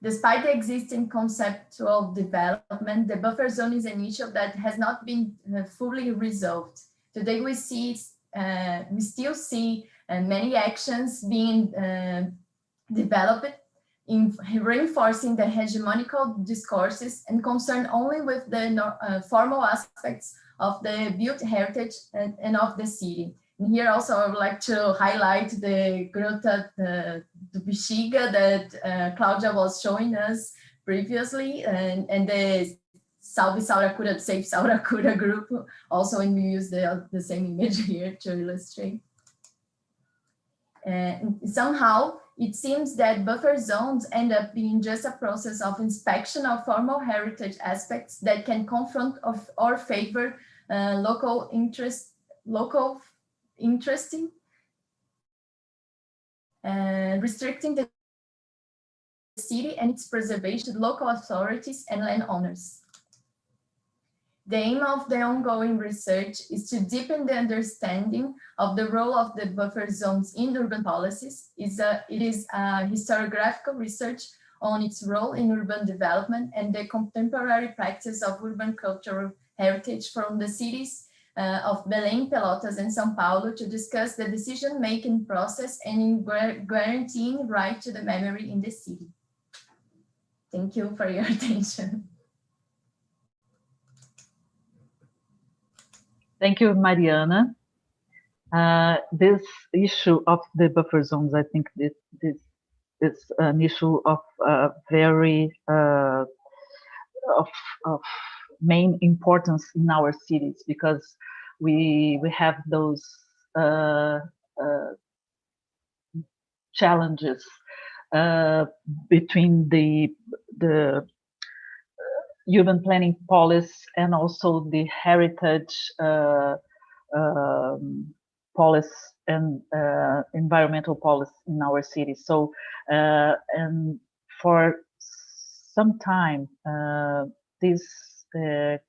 Despite the existing conceptual development, the buffer zone is an issue that has not been fully resolved. Today, we still see many actions being developed in reinforcing the hegemonical discourses and concerned only with the formal aspects of the built heritage and of the city. And here also I would like to highlight the Grota do Bexiga that Claudia was showing us previously, and the Salve Sauracura, Safe Sauracura group also, and we use the same image here to illustrate. Somehow, it seems that buffer zones end up being just a process of inspection of formal heritage aspects that can confront or favor local interesting, restricting the city and its preservation to local authorities and landowners. The aim of the ongoing research is to deepen the understanding of the role of the buffer zones in urban policies. It is a historiographical research on its role in urban development and the contemporary practice of urban cultural heritage from the cities of Belém, Pelotas, and São Paulo to discuss the decision-making process and in guaranteeing right to the memory in the city. Thank you for your attention. Thank you, Mariana. This issue of the buffer zones, I think this is an issue of very of main importance in our cities, because we have those challenges between the urban planning policy and also the heritage policy and environmental policy in our city. So, and for some time, this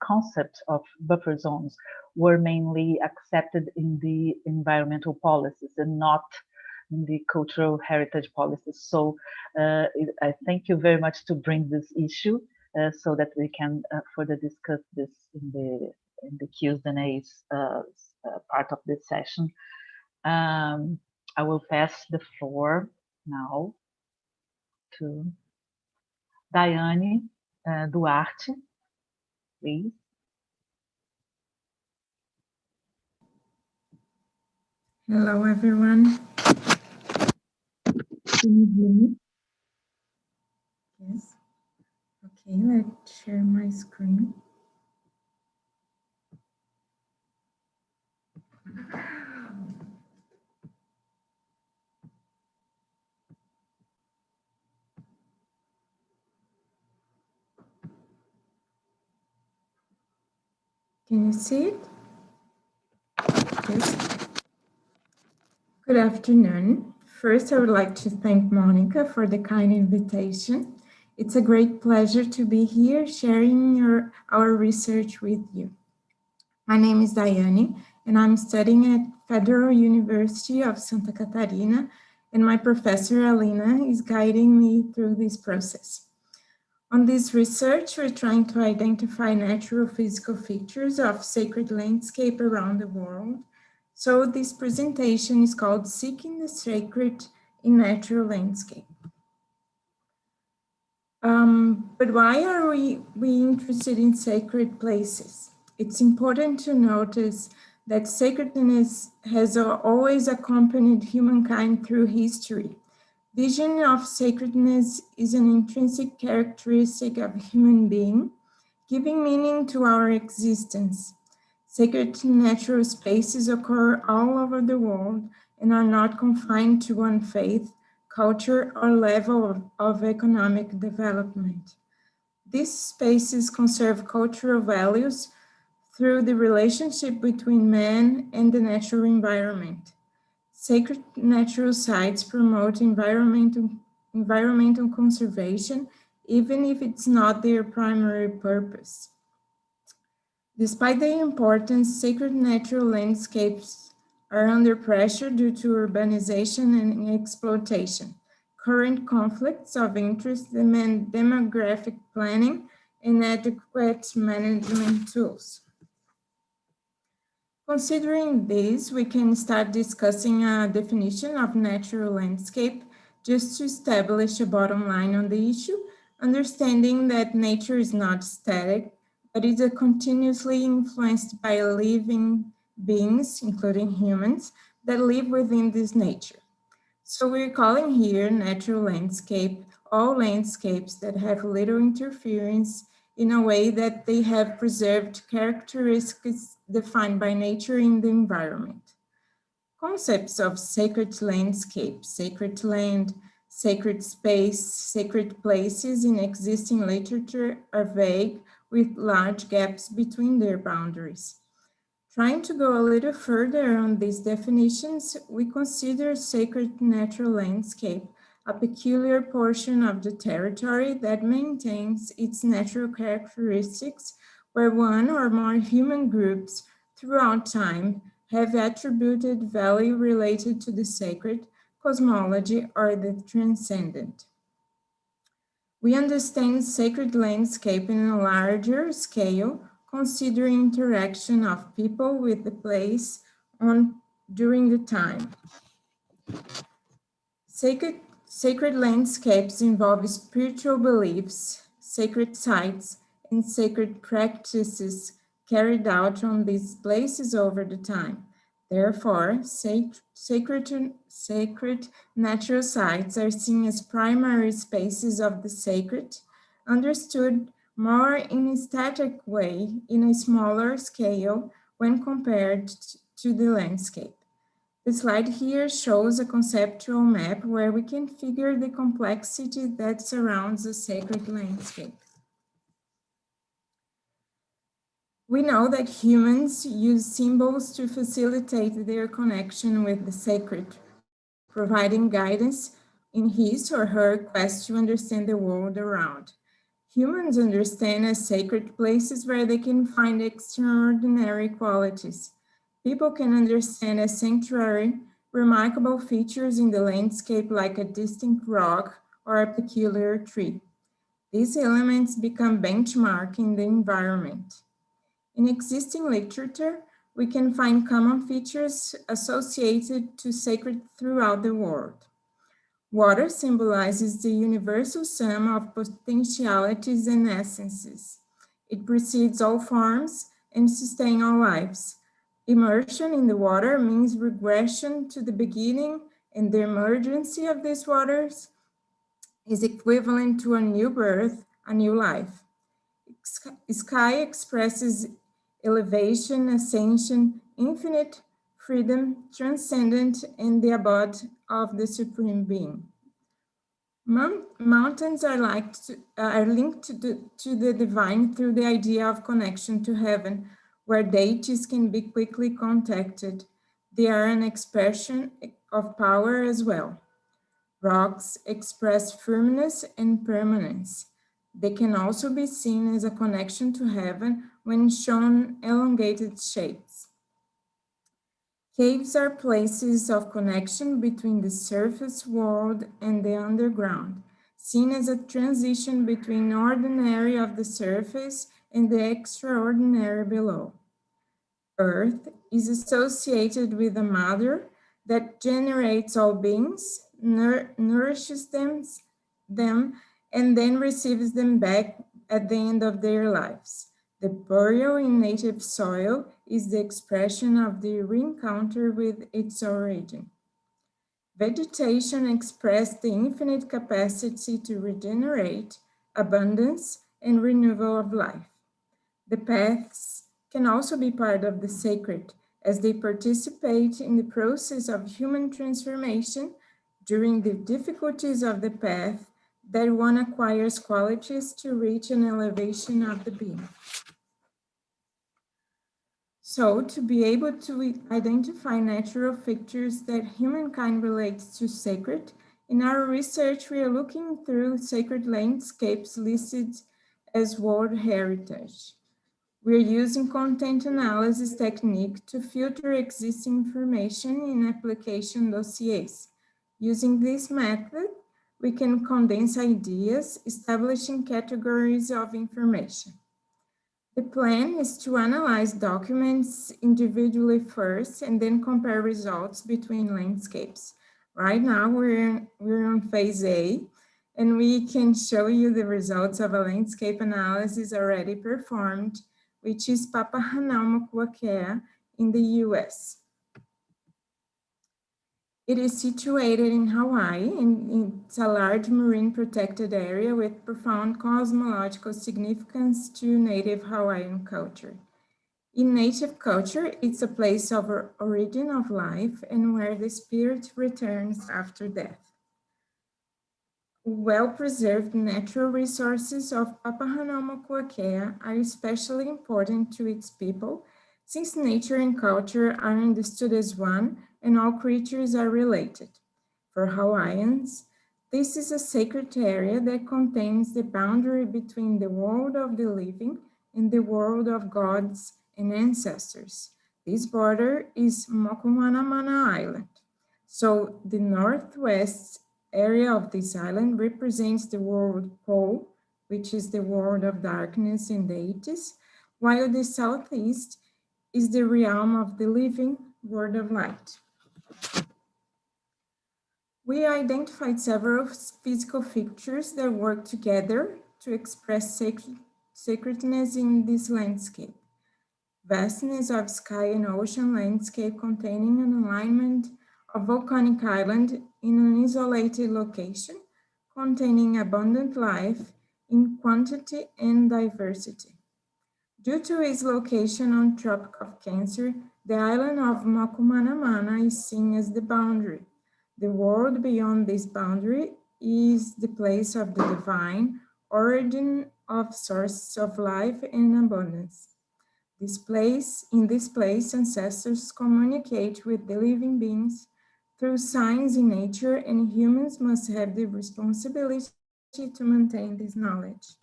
concept of buffer zones were mainly accepted in the environmental policies and not in the cultural heritage policies. So I thank you very much to bring this issue so that we can further discuss this in the Q&A's part of this session. I will pass the floor now to Daiane Duarte, please. Hello, everyone. Can you hear me? Yes. Okay, let's share my screen. Can you see it? Yes. Good afternoon. First, I would like to thank Monica for the kind invitation. It's a great pleasure to be here sharing our research with you. My name is Daiane, and I'm studying at Federal University of Santa Catarina, and my professor Alina is guiding me through this process. On this research, we're trying to identify natural physical features of sacred landscape around the world. So this presentation is called Seeking the Sacred in Natural Landscape. But why are we interested in sacred places? It's important to notice that sacredness has always accompanied humankind through history. Vision of sacredness is an intrinsic characteristic of a human being, giving meaning to our existence. Sacred natural spaces occur all over the world and are not confined to one faith, culture, or level of economic development. These spaces conserve cultural values through the relationship between man and the natural environment. Sacred natural sites promote environmental conservation, even if it's not their primary purpose. Despite their importance, sacred natural landscapes are under pressure due to urbanization and exploitation. Current conflicts of interest demand demographic planning and adequate management tools. Considering this, we can start discussing a definition of natural landscape just to establish a bottom line on the issue, understanding that nature is not static, but is continuously influenced by living beings, including humans, that live within this nature. So we're calling here natural landscape all landscapes that have little interference in a way that they have preserved characteristics defined by nature in the environment. Concepts of sacred landscape, sacred land, sacred space, sacred places in existing literature are vague with large gaps between their boundaries. Trying to go a little further on these definitions, we consider sacred natural landscape a peculiar portion of the territory that maintains its natural characteristics, where one or more human groups throughout time have attributed value related to the sacred, cosmology, or the transcendent. We understand sacred landscape in a larger scale, considering interaction of people with the place during the time. Sacred landscapes involve spiritual beliefs, sacred sites, and sacred practices carried out on these places over the time. Therefore, sacred natural sites are seen as primary spaces of the sacred, understood more in a static way in a smaller scale when compared to the landscape. The slide here shows a conceptual map where we can figure the complexity that surrounds a sacred landscape. We know that humans use symbols to facilitate their connection with the sacred, providing guidance in his or her quest to understand the world around. Humans understand as sacred places where they can find extraordinary qualities. People can understand as sanctuary remarkable features in the landscape like a distinct rock or a peculiar tree. These elements become benchmark in the environment. In existing literature, we can find common features associated to sacred throughout the world. Water symbolizes the universal sum of potentialities and essences. It precedes all forms and sustains all lives. Immersion in the water means regression to the beginning, and the emergency of these waters is equivalent to a new birth, a new life. Sky expresses elevation, ascension, infinite freedom, transcendent, and the abode of the Supreme Being. Mountains are linked to the divine through the idea of connection to heaven, where deities can be quickly contacted. They are an expression of power as well. Rocks express firmness and permanence. They can also be seen as a connection to heaven when shown elongated shapes. Caves are places of connection between the surface world and the underground, seen as a transition between ordinary of the surface and the extraordinary below. Earth is associated with a mother that generates all beings, nourishes them, and then receives them back at the end of their lives. The burial in native soil is the expression of the reencounter with its origin. Vegetation expresses the infinite capacity to regenerate, abundance, and renewal of life. The paths can also be part of the sacred, as they participate in the process of human transformation during the difficulties of the path that one acquires qualities to reach an elevation of the being. So, to be able to identify natural features that humankind relates to sacred, in our research we are looking through sacred landscapes listed as World Heritage. We're using content analysis technique to filter existing information in application dossiers. Using this method, we can condense ideas, establishing categories of information. The plan is to analyze documents individually first and then compare results between landscapes. Right now, we're on phase A, and we can show you the results of a landscape analysis already performed, which is Papahānaumokuākea in the US. It is situated in Hawaii, and it's a large marine protected area with profound cosmological significance to native Hawaiian culture. In native culture, it's a place of origin of life and where the spirit returns after death. Well-preserved natural resources of Papahānaumokuākea are especially important to its people, since nature and culture are understood as one and all creatures are related. For Hawaiians, this is a sacred area that contains the boundary between the world of the living and the world of gods and ancestors. This border is Mokumanamana Island. So the northwest area of this island represents the world pole, which is the world of darkness and deities, while the southeast is the realm of the living, world of light. We identified several physical features that work together to express sacredness in this landscape. Vastness of sky and ocean landscape containing an alignment of volcanic island in an isolated location, containing abundant life in quantity and diversity. Due to its location on Tropic of Cancer, the island of Mokumanamana is seen as the boundary. The world beyond this boundary is the place of the divine, origin of source of life and abundance. In this place, ancestors communicate with the living beings through signs in nature, and humans must have the responsibility to maintain this knowledge.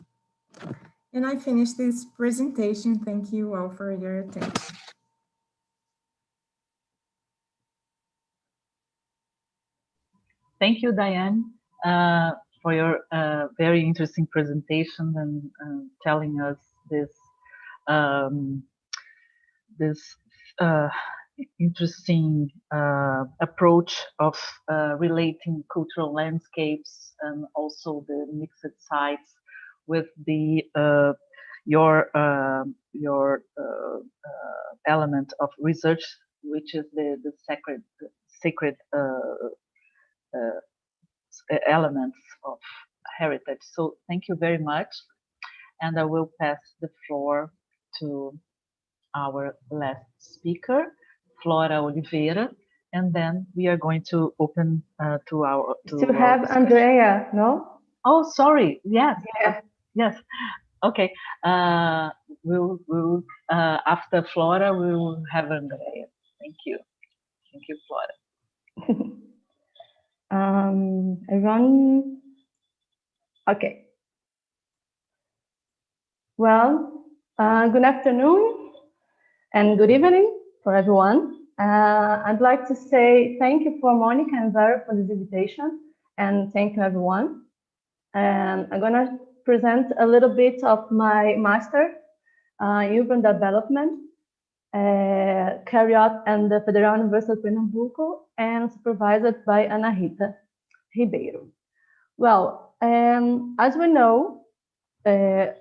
And I finish this presentation. Thank you all for your attention. Thank you, Diane, for your very interesting presentation and telling us this interesting approach of relating cultural landscapes and also the mixed sites with the your element of research, which is the sacred elements of heritage. So thank you very much, and I will pass the floor to our last speaker, Flora Oliveira, and then we are going to open to our to have Andrea. No? Oh, sorry. Yes. Yeah. Yes. Okay. We'll after Flora, we will have Andrea. Thank you. Everyone, okay. Well, good afternoon and good evening for everyone. I'd like to say thank you for Monica and Vera for this invitation, and thank you everyone. And I'm gonna present a little bit of my master in urban development, carried out at the Federal University of Pernambuco and supervised by Ana Rita Ribeiro. Well, as we know, the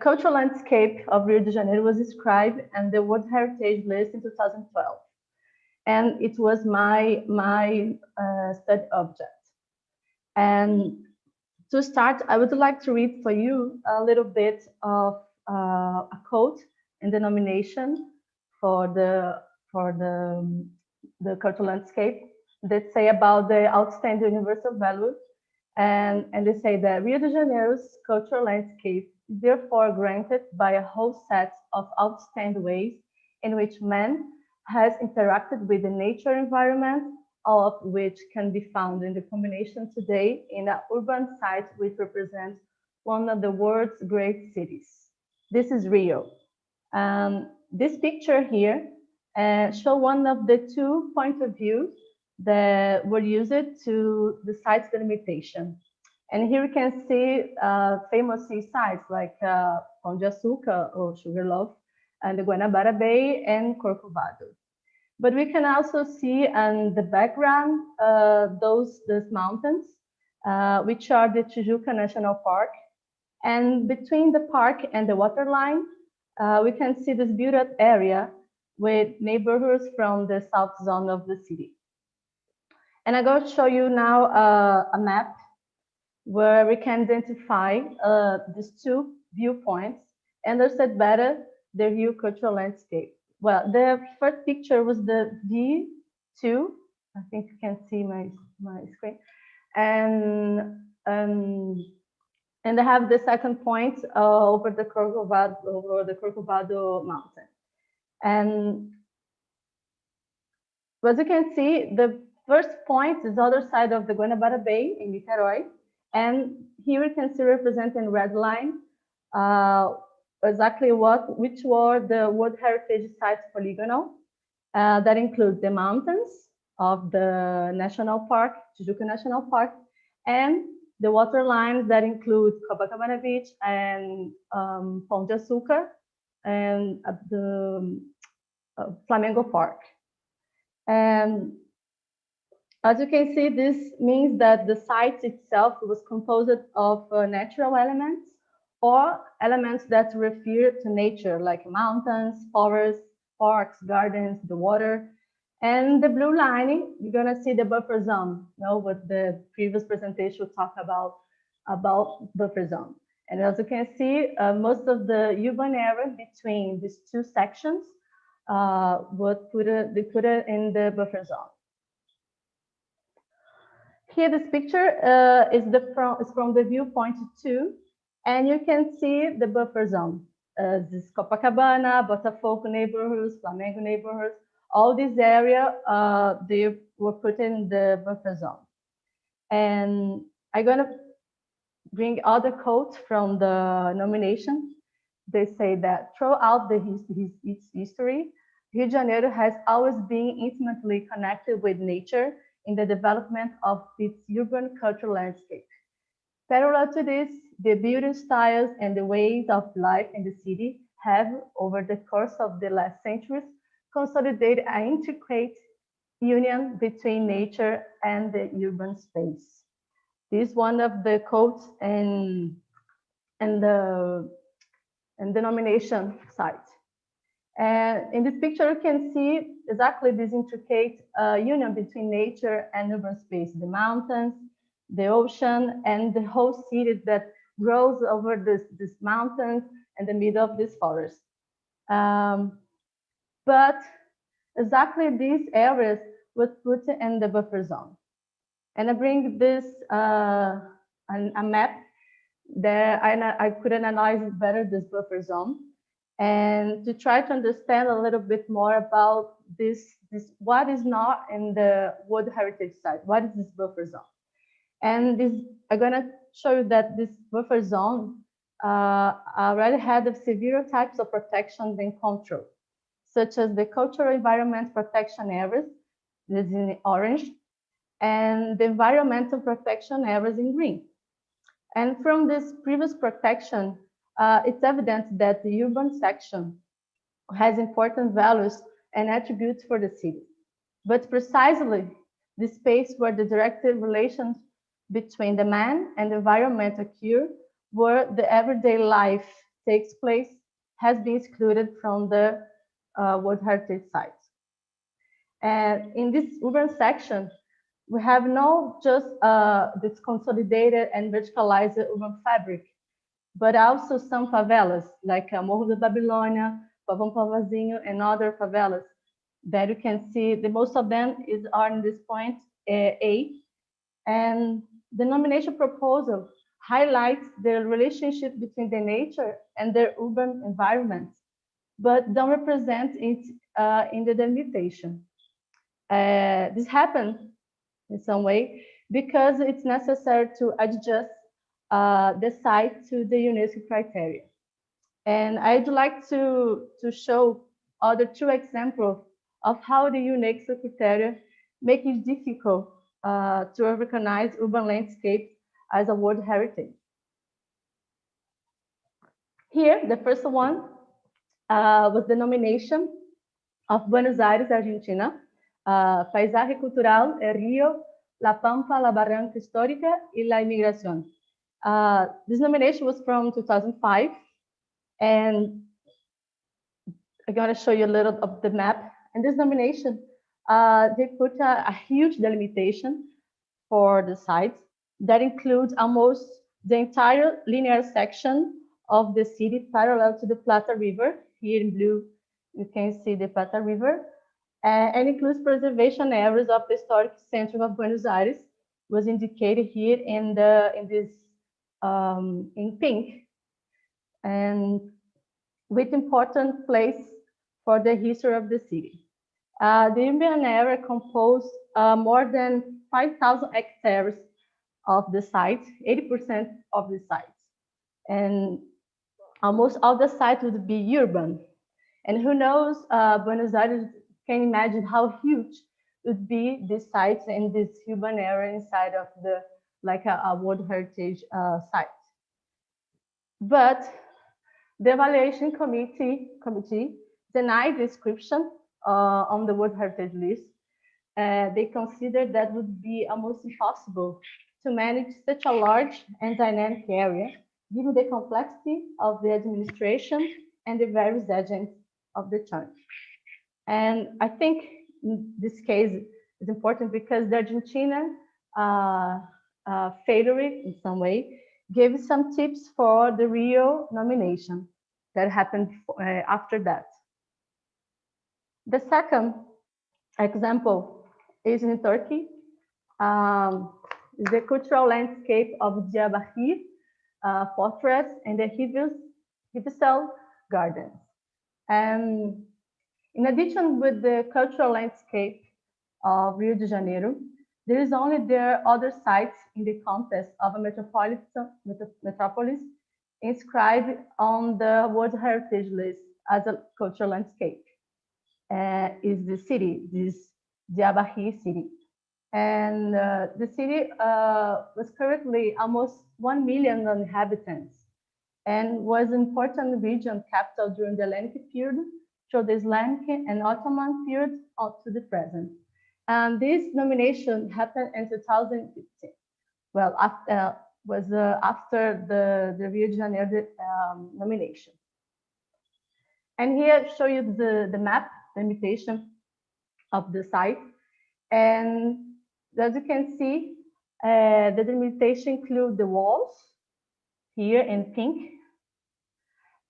cultural landscape of Rio de Janeiro was described in the World Heritage List in 2012, and it was my study object. And to start, I would like to read for you a little bit of a quote in the nomination for the cultural landscape that say about the outstanding universal value, and they say that Rio de Janeiro's cultural landscape is therefore granted by a whole set of outstanding ways in which man has interacted with the nature environment, all of which can be found in the combination today in an urban site which represents one of the world's great cities. This is Rio. This picture here shows one of the 2 points of view that were used to the site's delimitation. And here we can see famous sea sites like Pão de Açúcar or Sugarloaf, and the Guanabara Bay and Corcovado. But we can also see in the background those mountains, which are the Tijuca National Park. And between the park and the waterline, we can see this built-up area with neighborhoods from the south zone of the city. And I'm going to show you now a map where we can identify these 2 viewpoints and understand better the Rio cultural landscape. Well, the first picture was the V2. I think you can see my screen. And I have the second point over the Corcovado mountain. And as you can see, the first point is the other side of the Guanabara Bay in Niterói. And here we can see represented in red line exactly which were the World Heritage Sites polygonal that include the mountains of the national park, Tijuca National Park, and the water lines that include Copacabana Beach and Pão de Açúcar and the Flamengo Park. And as you can see, this means that the site itself was composed of natural elements or elements that refer to nature, like mountains, forests, parks, gardens, the water. And the blue line, you're gonna see the buffer zone, what the previous presentation talked about buffer zone. And as you can see, most of the urban area between these 2 sections they put it in the buffer zone. Here, this picture is from the viewpoint 2, and you can see the buffer zone. This Copacabana, Botafogo neighborhoods, Flamengo neighborhoods, all these areas, they were put in the buffer zone. And I'm gonna bring other quotes from the nomination. They say that throughout its history, Rio de Janeiro has always been intimately connected with nature in the development of its urban cultural landscape. Parallel to this, the building styles and the ways of life in the city have, over the course of the last centuries, consolidated an intricate union between nature and the urban space. This is one of the quotes in the nomination site. And in this picture, you can see exactly this intricate union between nature and urban space, the mountains, the ocean, and the whole city that grows over these mountains and the middle of this forest. But exactly these areas was put in the buffer zone. And I bring this a map that I could analyze better this buffer zone. and to try to understand a little bit more about this what is not in the World Heritage Site, what is this buffer zone. And this, I'm gonna show you that this buffer zone already had the severe types of protection and control, such as the cultural environment protection areas, this is in orange, and the environmental protection areas in green. And from this previous protection, it's evident that the urban section has important values and attributes for the city. But precisely the space where the direct relations between the man and the environment occur, where the everyday life takes place, has been excluded from the World Heritage Sites. And in this urban section, we have not just this consolidated and verticalized urban fabric, but also some favelas, like Morro da Babilônia, Pavão Pavazinho, and other favelas that you can see. The most of them are in this point A, and the nomination proposal highlights the relationship between the nature and their urban environment, but don't represent it in the delimitation. This happened in some way because it's necessary to adjust the site to the UNESCO criteria. And I'd like to show other two examples of how the UNESCO criteria make it difficult to recognize urban landscape as a World Heritage. Here, the first one was the nomination of Buenos Aires, Argentina, Paisaje Cultural, El Río, La Pampa, La Barranca Histórica y La Inmigración. This nomination was from 2005, and I'm going to show you a little of the map. In this nomination, they put a huge delimitation for the site that includes almost the entire linear section of the city parallel to the Plata River. Here in blue, you can see the Plata River, and includes preservation areas of the historic center of Buenos Aires, was indicated here in pink, and with important place for the history of the city. The urban area composed more than 5,000 hectares of the site, 80% of the site. And almost all the site would be urban. And who knows, Buenos Aires can imagine how huge would be the sites in this urban area inside of the, like a World Heritage site. But the evaluation committee denied description on the World Heritage list. They considered that would be almost impossible to manage such a large and dynamic area, given the complexity of the administration and the various agents of the church. And I think this case is important because the Argentinian failure in some way gave some tips for the Rio nomination that happened after that. The second example is in Turkey. The cultural landscape of Diyarbakir fortress and the Hivsel Gardens. And in addition with the cultural landscape of Rio de Janeiro, there is only other sites in the context of a metropolis inscribed on the World Heritage List as a cultural landscape. Is the city, this Diyarbakir city. And the city was currently almost 1 million inhabitants and was an important region capital during the Hellenic period, through the Islamic and Ottoman period up to the present. And this nomination happened in 2015. Well, after the Rio de Janeiro nomination. And here I show you the map, the limitation of the site. And as you can see, the delimitation includes the walls here in pink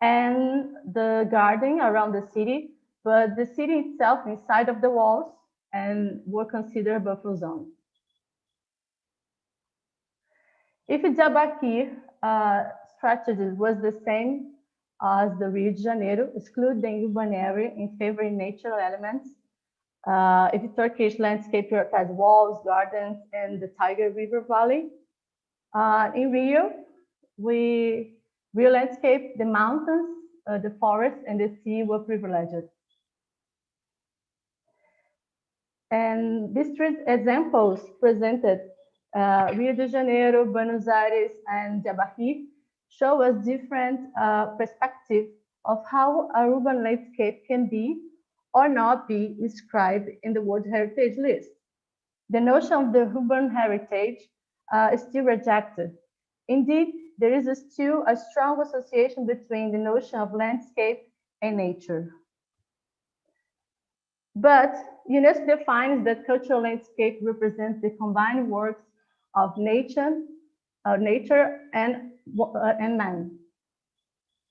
and the garden around the city, but the city itself inside of the walls and were considered buffer zone. If Diyarbakir strategy was the same as the Rio de Janeiro, exclude the urban area in favoring natural elements. If the Turkish landscape prioritizes walls, gardens, and the Tiger River Valley. In Rio, Rio landscape, the mountains, the forest, and the sea were privileged. And these three examples presented, Rio de Janeiro, Buenos Aires, and Jabahi, show us different perspectives of how a urban landscape can be or not be described in the World Heritage List. The notion of the urban heritage is still rejected. Indeed, there is still a strong association between the notion of landscape and nature. But UNESCO defines that cultural landscape represents the combined works of nature and man.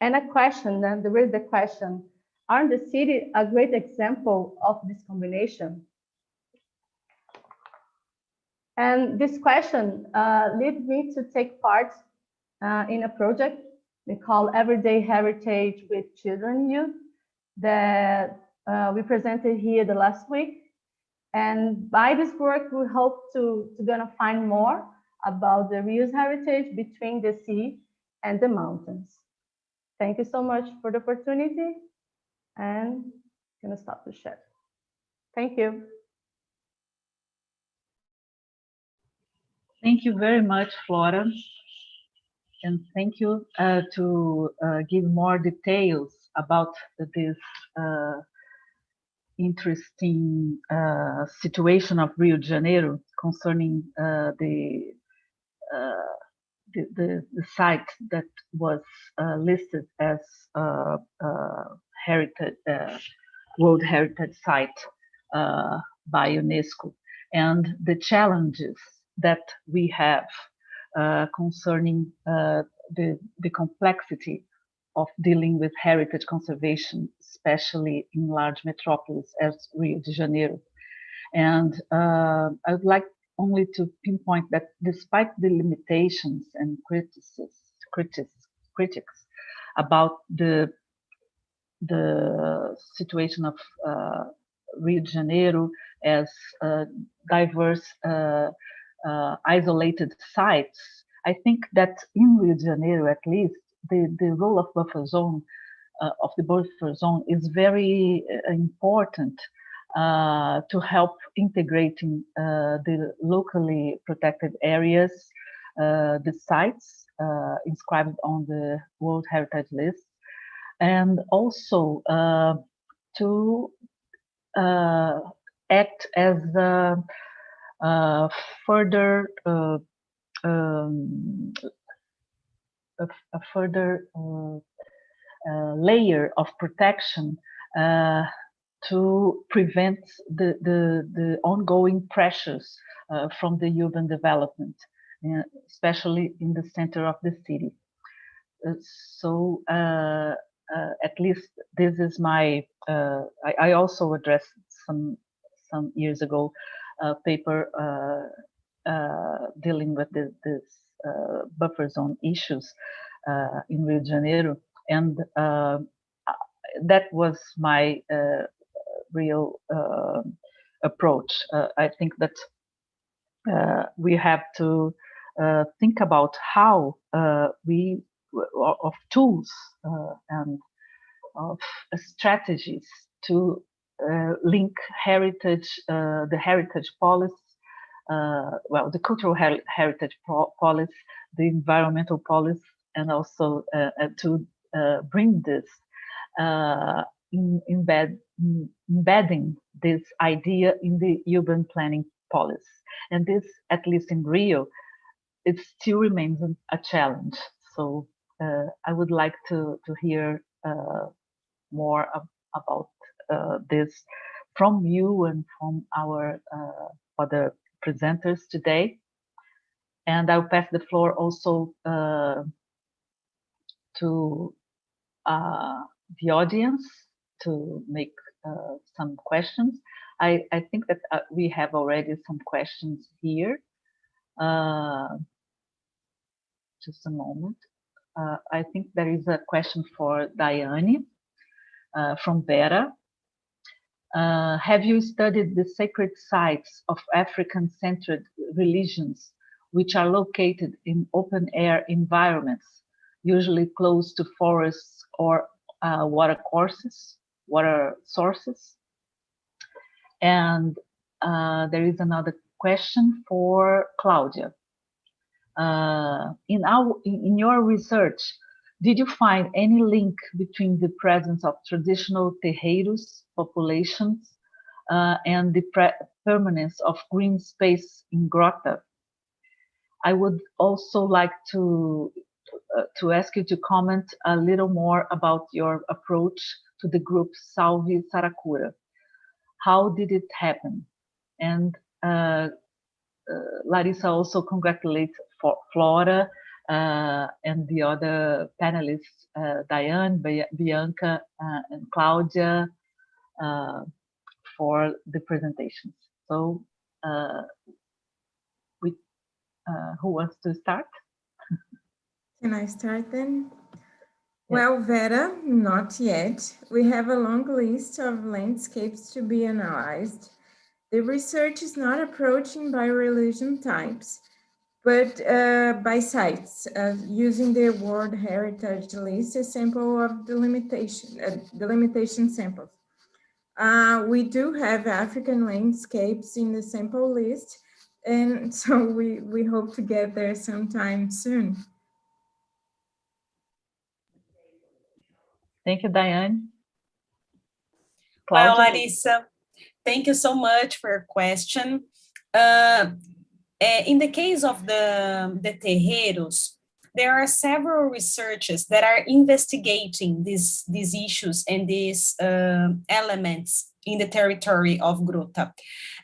And there is the question, aren't the city a great example of this combination? And this question led me to take part in a project we call Everyday Heritage with Children and Youth that we presented here the last week. And by this work, we hope to gonna find more about the Rio's heritage between the sea and the mountains. Thank you so much for the opportunity, and I'm gonna stop the share. Thank you. Thank you very much, Flora. And thank you to give more details about this interesting situation of Rio de Janeiro concerning the site that was listed as heritage, World Heritage Site by UNESCO, and the challenges that we have concerning the complexity of dealing with heritage conservation, especially in large metropolis as Rio de Janeiro. And I would like only to pinpoint that despite the limitations and critics about the situation of Rio de Janeiro as diverse isolated sites, I think that in Rio de Janeiro, at least, the role of buffer zone, of the buffer zone, is very important to help integrating the locally protected areas, the sites inscribed on the World Heritage List, and also to act as a further layer of protection to prevent the ongoing pressures from the urban development, especially in the center of the city. So at least this is my, I also addressed some years ago a paper dealing with this buffer zone issues in Rio de Janeiro, and that was my real approach. I think that we have to think about how of tools and of strategies to link heritage, the heritage policy, well, the cultural heritage policy, the environmental policy, and also to bring this, embedding this idea in the urban planning policy. And this, at least in Rio, it still remains a challenge. So I would like to hear more about this from you and from our other presenters today. And I'll pass the floor also to the audience to make some questions. I think that we have already some questions here. Just a moment. I think there is a question for Diane from Vera. Have you studied the sacred sites of African-centered religions, which are located in open-air environments, usually close to forests or water sources? And there is another question for Claudia. In your research, did you find any link between the presence of traditional terreiros populations and the permanence of green space in Grota? I would also like to ask you to comment a little more about your approach to the group Salve Saracura. How did it happen? And Larissa also congratulates Flora and the other panelists, Diane, Bianca, and Claudia, for the presentations. So, who wants to start? Can I start then? Well, Vera, not yet. We have a long list of landscapes to be analyzed. The research is not approaching by religion types, but by sites, using the World Heritage List, a sample of delimitation samples. We do have African landscapes in the sample list, and so we hope to get there sometime soon. Thank you, Diane. Well, Larissa, thank you so much for your question. In the case of the terreiros, there are several researchers that are investigating these issues and these elements in the territory of Grota.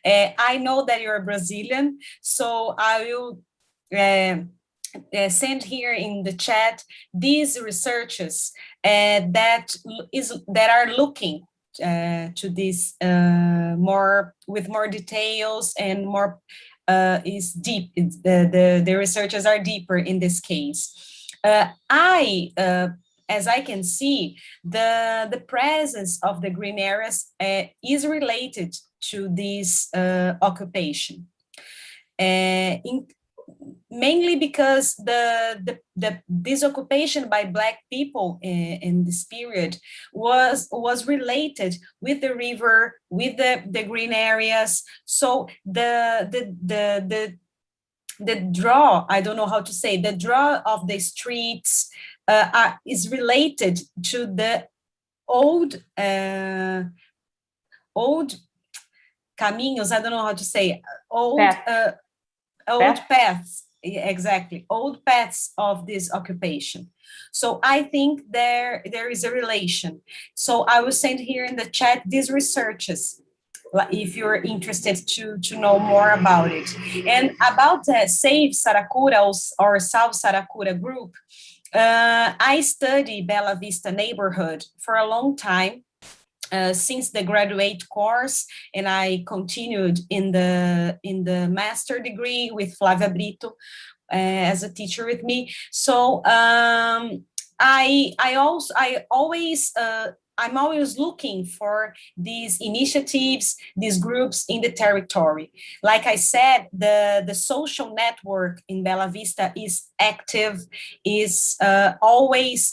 I know that you're Brazilian, so I will send here in the chat these researchers that are looking to this with more details and more is deep. The researchers are deeper in this case. As I can see, the presence of the green areas is related to this occupation. Mainly because this occupation by Black people in this period was related with the river, with the green areas. So the draw, I don't know how to say, the draw of the streets is related to the old caminhos, I don't know how to say, old paths, exactly, old paths of this occupation. So I think there is a relation. So I will send here in the chat these researches, if you're interested to know more about it. And about the Save Saracura or Salve Saracura group, I study Bela Vista neighborhood for a long time, since the graduate course, and I continued in the master degree with Flávia Brito as a teacher with me. So I'm always looking for these initiatives, these groups in the territory. Like I said, the social network in Bela Vista is active, is always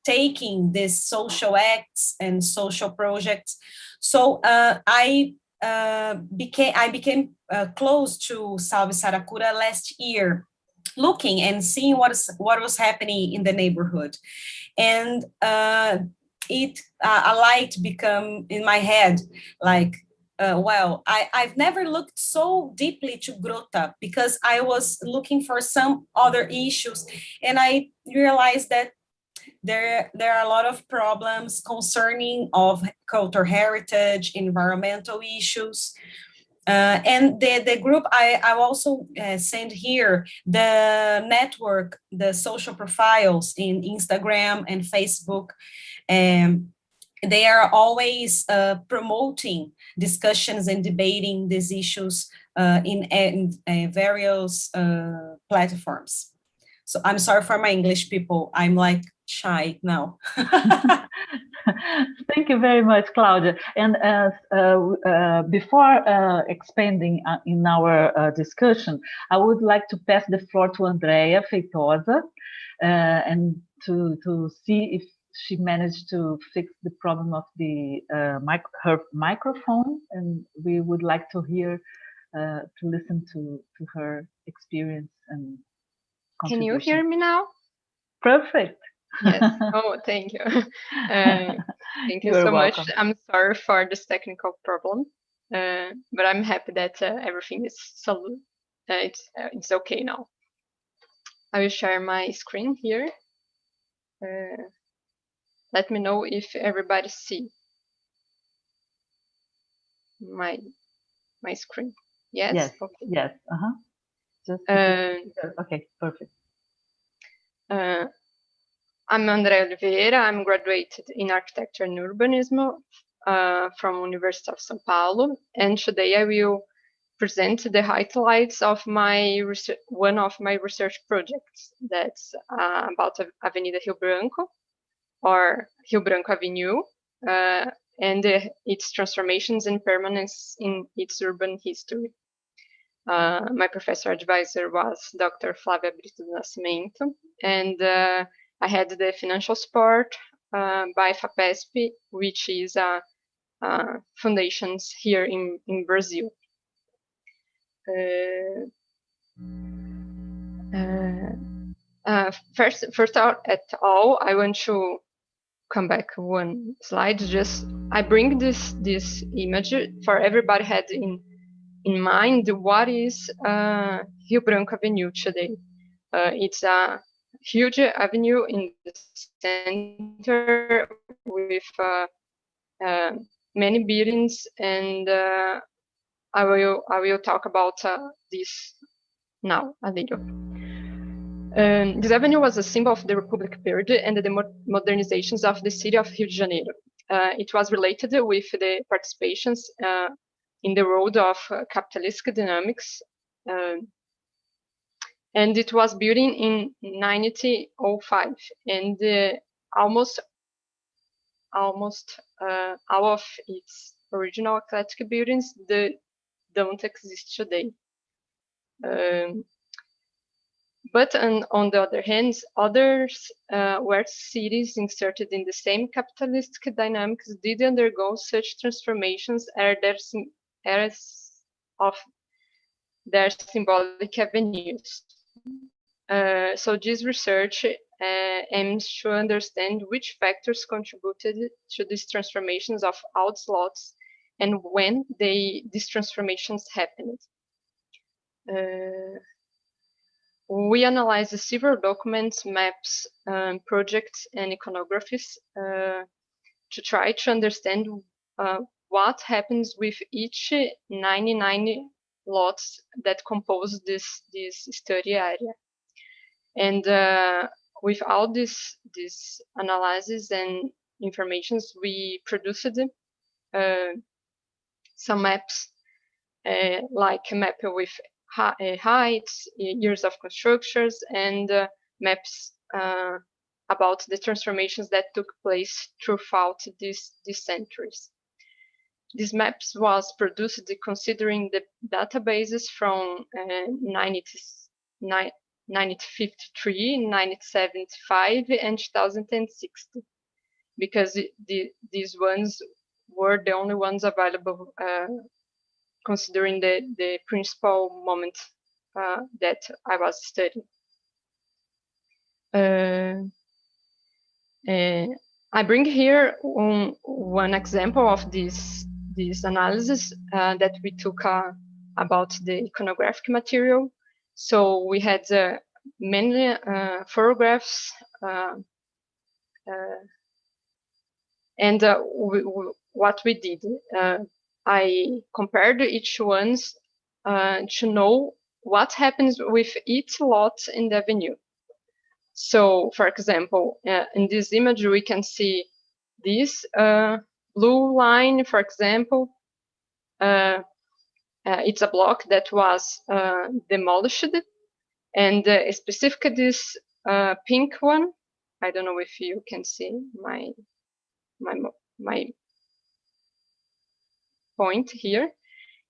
taking these social acts and social projects. So I became close to Salve Saracura last year, looking and seeing what was happening in the neighborhood, and a light become in my head, like, well, I've never looked so deeply to Grota because I was looking for some other issues, and I realized that there are a lot of problems concerning of cultural heritage, environmental issues. And the group, I also send here the network, the social profiles in Instagram and Facebook. they are always promoting discussions and debating these issues in various platforms. So I'm sorry for my English people. I'm like shy now. Thank you very much, Claudia. And before expanding in our discussion, I would like to pass the floor to Andrea Feitosa and to see if she managed to fix the problem of the her microphone. And we would like to hear, to listen to her experience and Can you hear me now? Perfect. Yes. Oh, thank you. Thank you so much. I'm sorry for this technical problem, but I'm happy that everything is solved. It's okay now. I will share my screen here. Let me know if everybody see my screen. Yes. Yes. Okay. Yes. Just okay. Perfect. I'm Andrea Oliveira. I'm graduated in architecture and urbanism from University of São Paulo, and today I will present the highlights of one of my research projects. That's about Avenida Rio Branco, or Rio Branco Avenue, and its transformations and permanence in its urban history. My professor advisor was Dr. Flávia Brito do Nascimento, and I had the financial support by FAPESP, which is foundations here in Brazil. First at all, I want to come back one slide. Just I bring this image for everybody had in mind what is Rio Branco Avenue today. It's a huge avenue in the center with many buildings, and I will talk about this now a little. This avenue was a symbol of the Republic period and the modernizations of the city of Rio de Janeiro. It was related with the participations in the road of capitalistic dynamics, and it was built in 1905, and almost all of its original eclectic buildings don't exist today. But on the other hand, others were cities inserted in the same capitalistic dynamics did undergo such transformations as of their symbolic avenues. So this research aims to understand which factors contributed to these transformations of outlets and when these transformations happened. We analyzed several documents, maps, projects, and iconographies to try to understand what happens with each 99 lots that compose this study area. And with all this analysis and informations, we produced some maps, like a map with heights, years of constructions, and maps about the transformations that took place throughout these centuries. These maps was produced considering the databases from 1953, 1975, and 2060, because these ones were the only ones available considering the principal moment that I was studying. I bring here one example of this analysis that we took about the iconographic material. So we had many photographs, and what we did, I compared each ones to know what happens with each lot in the avenue. So, for example, in this image, we can see This blue line, for example, it's a block that was demolished, and specifically this pink one. I don't know if you can see my point here.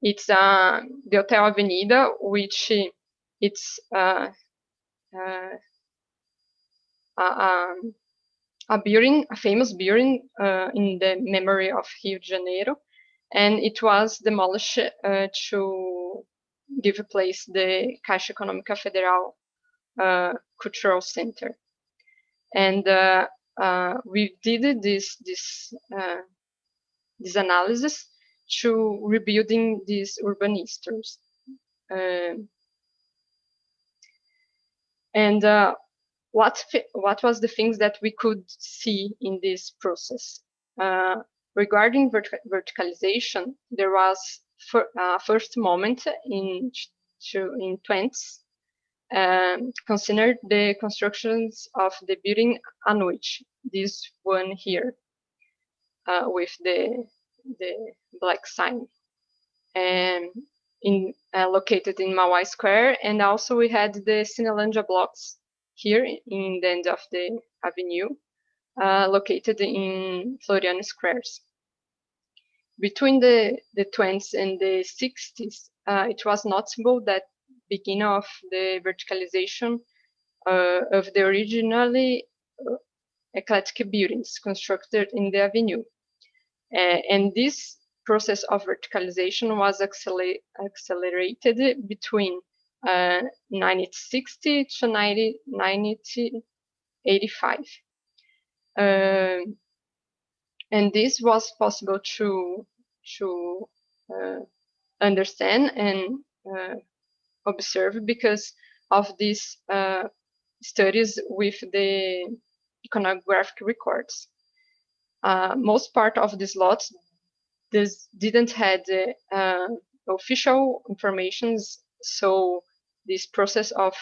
It's the Hotel Avenida, which it's a building, a famous building in the memory of Rio de Janeiro, and it was demolished to give place the Caixa Econômica Federal Cultural Center. And we did this analysis to rebuilding these urbanistas. What was the things that we could see in this process? Regarding verticalization, there was first moment in 20s considered the constructions of the building on which this one here with the black sign, and located in Mauá Square, and also we had the Cinelândia blocks here in the end of the avenue, located in Floriano Squares. Between the 20s and the 60s, it was notable that beginning of the verticalization of the originally eclectic buildings constructed in the avenue. And this process of verticalization was accelerated between 1960 to 1985. And this was possible to understand and observe because of these studies with the iconographic records. Most part of these lots didn't had official informations, so this process of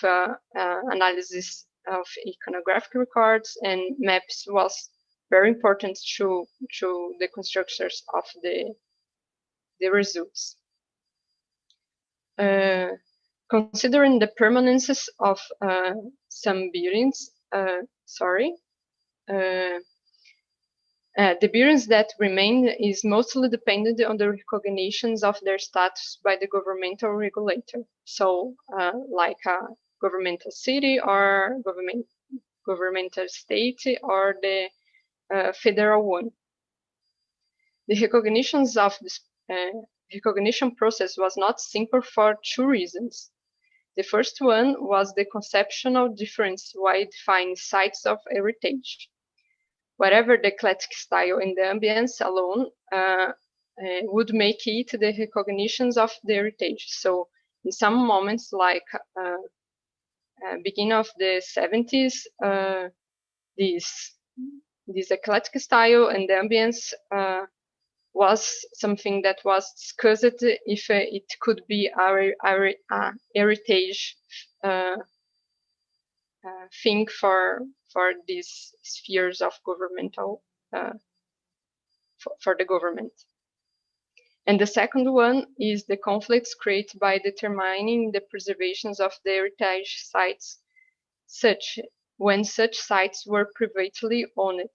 analysis of iconographic records and maps was very important to the constructors of the results. Considering the permanences of some buildings, the buildings that remain is mostly dependent on the recognitions of their status by the governmental regulator. So, like a governmental city or governmental state or the federal one. The recognitions of this recognition process was not simple for two reasons. The first one was the conceptual difference while defining sites of heritage. Whatever the eclectic style and the ambience alone would make it the recognitions of the heritage. So in some moments, like beginning of the 70s, this eclectic style and the ambience was something that was discussed if it could be a heritage thing for these spheres of governmental for the government. And the second one is the conflicts created by determining the preservations of the heritage sites, when such sites were privately owned.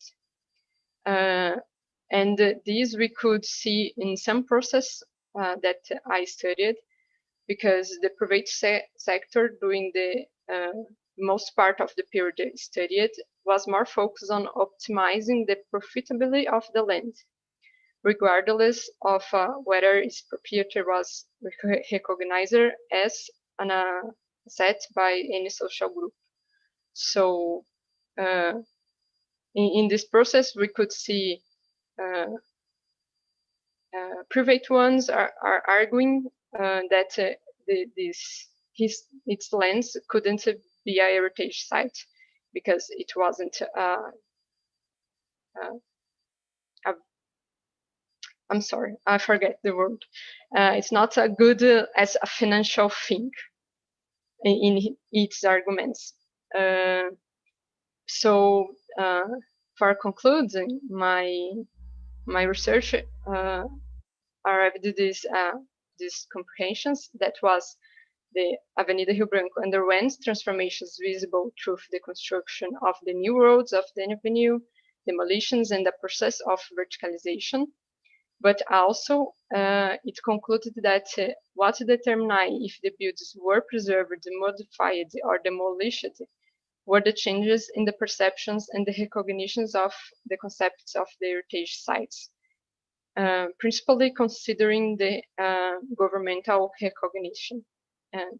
And these we could see in some process that I studied, because the private sector during the most part of the period studied was more focused on optimizing the profitability of the land, regardless of whether its proprietor was recognized as an asset by any social group. So in this process, we could see private ones are arguing that its lands couldn't be a heritage site because it wasn't I'm sorry, I forget the word. It's not a good as a financial thing in its arguments. So for concluding my research, arrived at these comprehensions. That was the Avenida Rio Branco underwent transformations visible through the construction of the new roads of the avenue, demolitions, and the process of verticalization. But also, it concluded that what determined if the buildings were preserved, modified, or demolished were the changes in the perceptions and the recognitions of the concepts of the heritage sites, principally considering the governmental recognition. And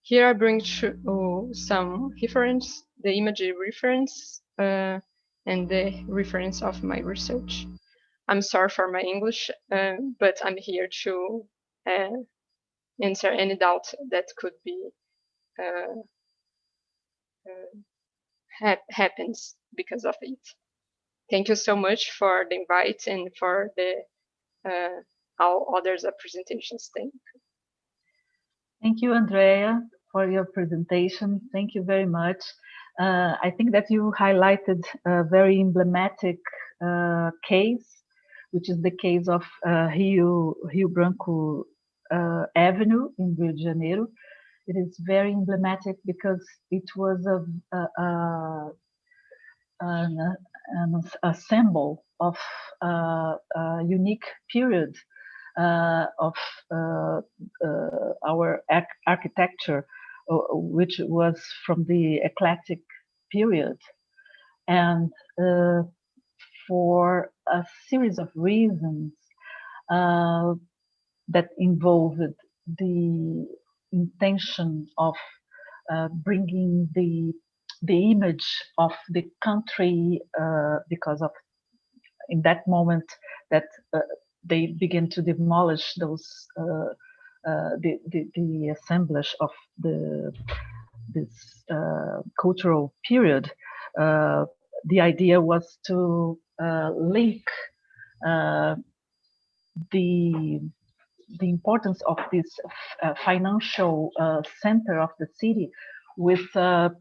here I bring some reference, the imagery reference, and the reference of my research. I'm sorry for my English, but I'm here to answer any doubt that could be happens because of it. Thank you so much for the invite and for the all others presentations. Thank you, Andrea, for your presentation. Thank you very much. I think that you highlighted a very emblematic case, which is the case of Rio Branco Avenue in Rio de Janeiro. It is very emblematic because it was a symbol of a unique period of our architecture, which was from the eclectic period. And for a series of reasons that involved the intention of bringing the image of the country, because of in that moment that they begin to demolish those the assemblage of this cultural period. The idea was to link the importance of this financial center of the city with a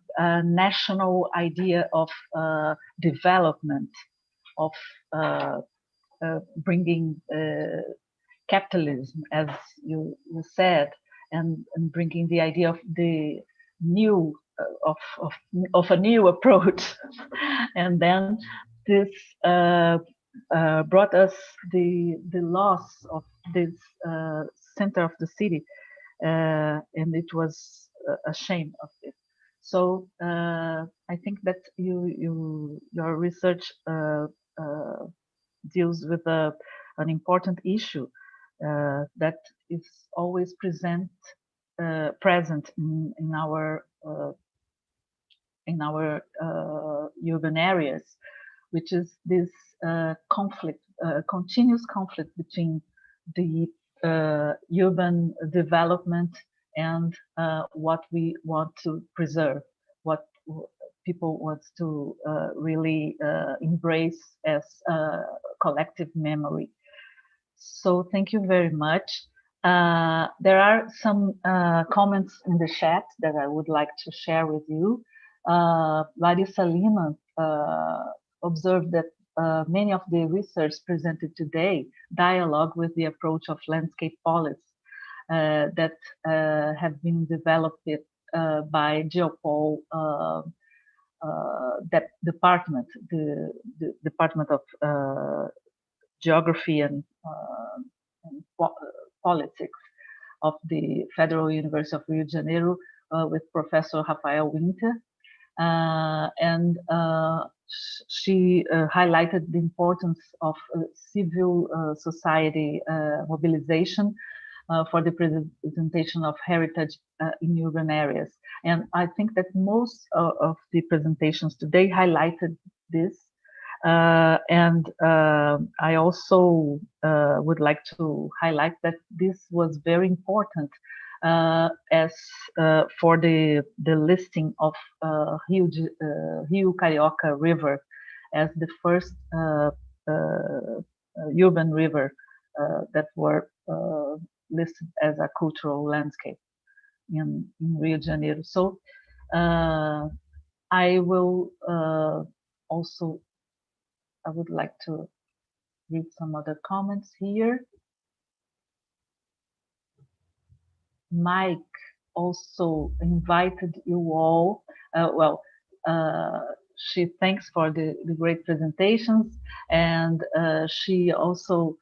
national idea of development, of bringing capitalism, as you said, and bringing the idea of the new of a new approach. And then this brought us the loss of this center of the city, and it was a shame of it. So I think that your research deals with an important issue that is always present in our urban areas, which is this conflict, continuous conflict between the urban development and what we want to preserve, what people want to really embrace as collective memory. So thank you very much. There are some comments in the chat that I would like to share with you. Larissa Lima observed that many of the research presented today dialogue with the approach of landscape policy that have been developed by Geopol, that department, the Department of Geography and Politics of the Federal University of Rio de Janeiro, with Professor Rafael Winter. And she highlighted the importance of civil society mobilization for the presentation of heritage in urban areas. And I think that most of the presentations today highlighted this. And I also would like to highlight that this was very important as for the listing of Rio Carioca River as the first urban river that were listed as a cultural landscape in Rio de Janeiro. So I will also, I would like to read some other comments here. Mike also invited you all. She thanks for the great presentations, and she also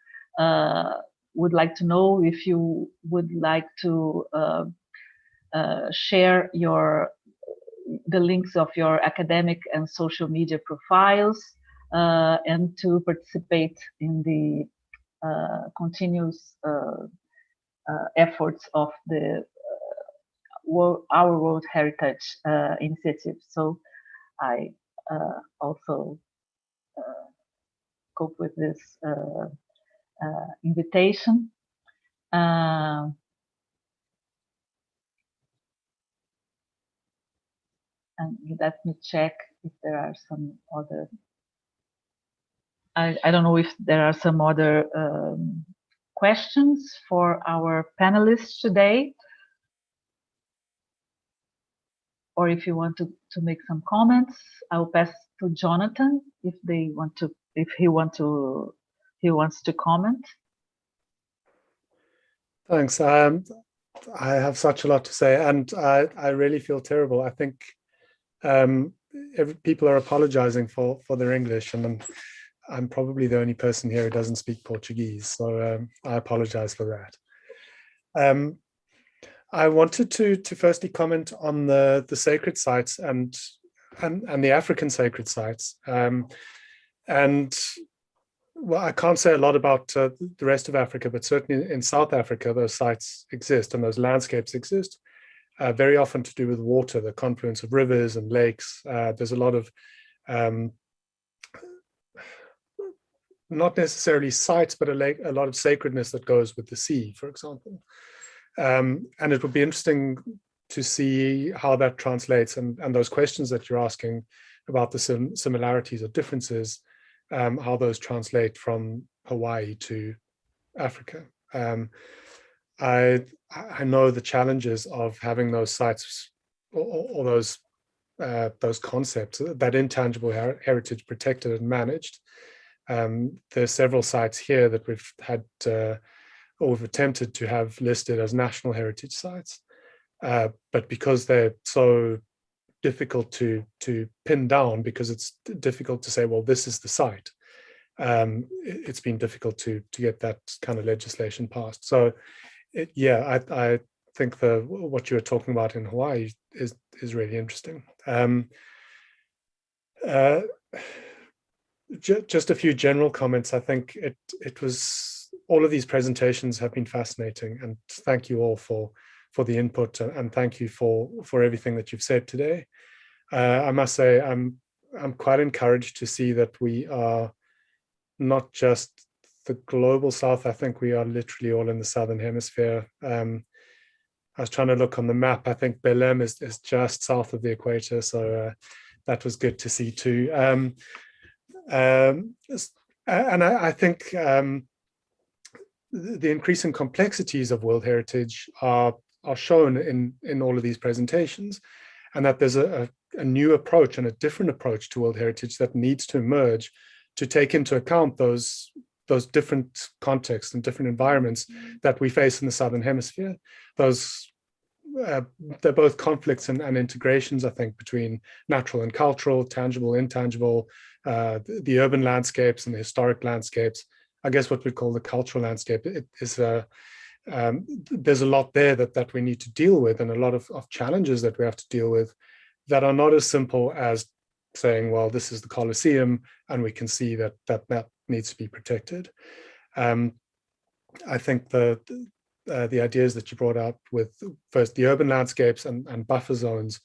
would like to know if you would like to share the links of your academic and social media profiles, and to participate in the continuous efforts of our World Heritage Initiative. So I also cope with this invitation. And let me check if there are some other. I don't know if there are some other questions for our panelists today, or if you want to make some comments. I'll pass to Jonathan if they want to, if he wants to comment. Thanks. I have such a lot to say, and I really feel terrible. I think people are apologizing for their English, and I'm probably the only person here who doesn't speak Portuguese, so I apologize for that. I wanted to firstly comment on the sacred sites and the African sacred sites. And well, I can't say a lot about the rest of Africa, but certainly in South Africa, those sites exist and those landscapes exist, very often to do with water, the confluence of rivers and lakes. There's a lot of not necessarily sites, but a lot of sacredness that goes with the sea, for example. And it would be interesting to see how that translates, and those questions that you're asking about the similarities or differences, how those translate from Hawaii to Africa. I know the challenges of having those sites or those concepts, that intangible heritage protected and managed. There's several sites here that we've had or we've attempted to have listed as national heritage sites, but because they're so difficult to pin down, because it's difficult to say, well, this is the site, it's been difficult to get that kind of legislation passed. So I think what you were talking about in Hawaii is really interesting. Just a few general comments. I think it was, all of these presentations have been fascinating, and thank you all for the input, and thank you for everything that you've said today. I must say I'm quite encouraged to see that we are not just the global South. I think we are literally all in the Southern Hemisphere. I was trying to look on the map. I think Belém is just south of the equator, so that was good to see too. And I think the increasing complexities of World Heritage are shown in all of these presentations, and that there's a new approach and a different approach to World Heritage that needs to emerge to take into account those different contexts and different environments that we face in the Southern Hemisphere. They're both conflicts and integrations, I think, between natural and cultural, tangible, intangible, the urban landscapes and the historic landscapes. I guess what we call the cultural landscape, there's a lot there that we need to deal with, and a lot of challenges that we have to deal with that are not as simple as saying, well, this is the Colosseum and we can see that needs to be protected. I think the ideas that you brought up with first the urban landscapes and buffer zones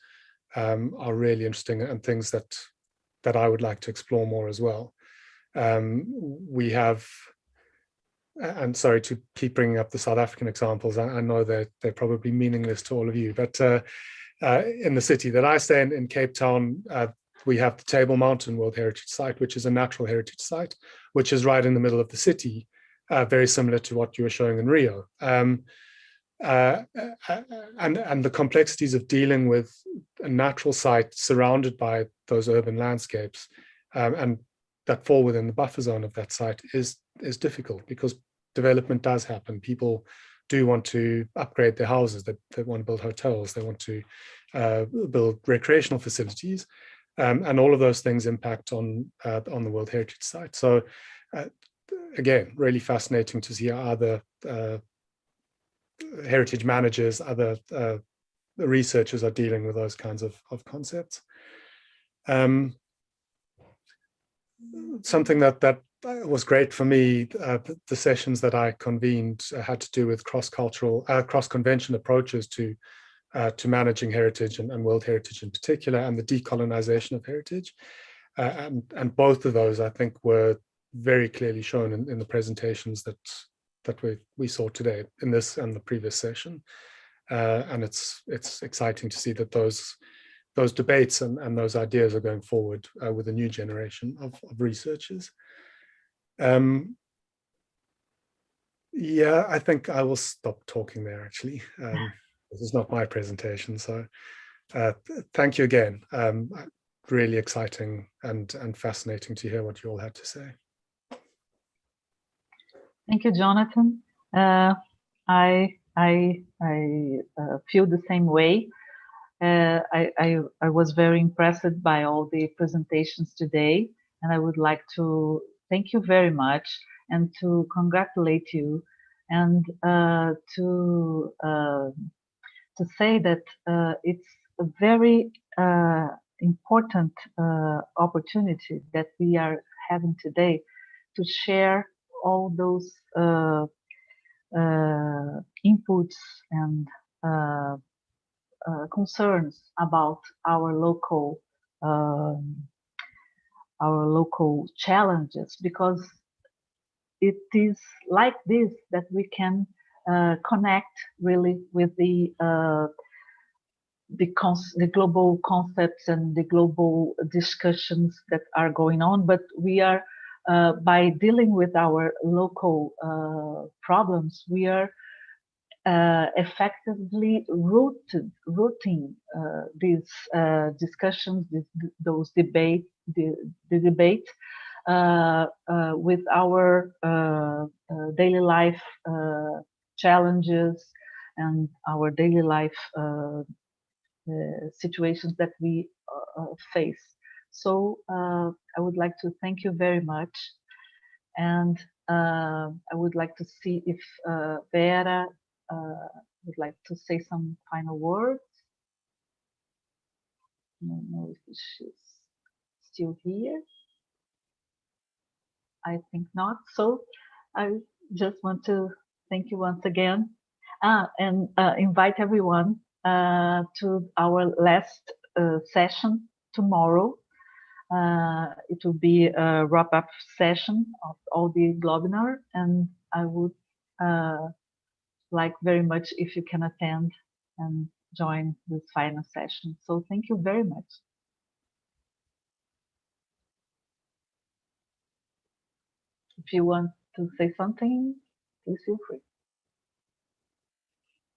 are really interesting, and things that I would like to explore more as well. We have, and sorry to keep bringing up the South African examples, I know that they're probably meaningless to all of you, but in the city that I stay in Cape Town, we have the Table Mountain World Heritage Site, which is a natural heritage site, which is right in the middle of the city, very similar to what you were showing in Rio. and the complexities of dealing with a natural site surrounded by those urban landscapes, and that fall within the buffer zone of that site is difficult, because development does happen. People do want to upgrade their houses, they want to build hotels, they want to build recreational facilities, and all of those things impact on the World Heritage Site. So again, really fascinating to see how other heritage managers, other researchers are dealing with those kinds of concepts. Something that was great for me, the sessions that I convened had to do with cross-cultural, cross-convention approaches to managing heritage and World Heritage in particular, and the decolonization of heritage. And both of those, I think, were very clearly shown in the presentations that we saw today in this and the previous session. And it's exciting to see that those debates and those ideas are going forward with a new generation of researchers. Yeah, I think I will stop talking there, actually. This is not my presentation, so thank you again. Really exciting and fascinating to hear what you all had to say. Thank you, Jonathan. I feel the same way. I was very impressed by all the presentations today, and I would like to thank you very much and to congratulate you, and to say that it's a very important opportunity that we are having today to share all those inputs and concerns about our local challenges, because it is like this that we can connect really with the global concepts and the global discussions that are going on. But we are, by dealing with our local problems, we are effectively rooting these discussions, those debate, the debate with our daily life challenges and our daily life situations that we face. So I would like to thank you very much, and I would like to see if Vera would like to say some final words. I don't know if she's still here. I think not. So I just want to thank you once again, and invite everyone to our last session tomorrow. It will be a wrap-up session of all the Globinar, and I would like very much if you can attend and join this final session. So thank you very much. If you want to say something, please feel free.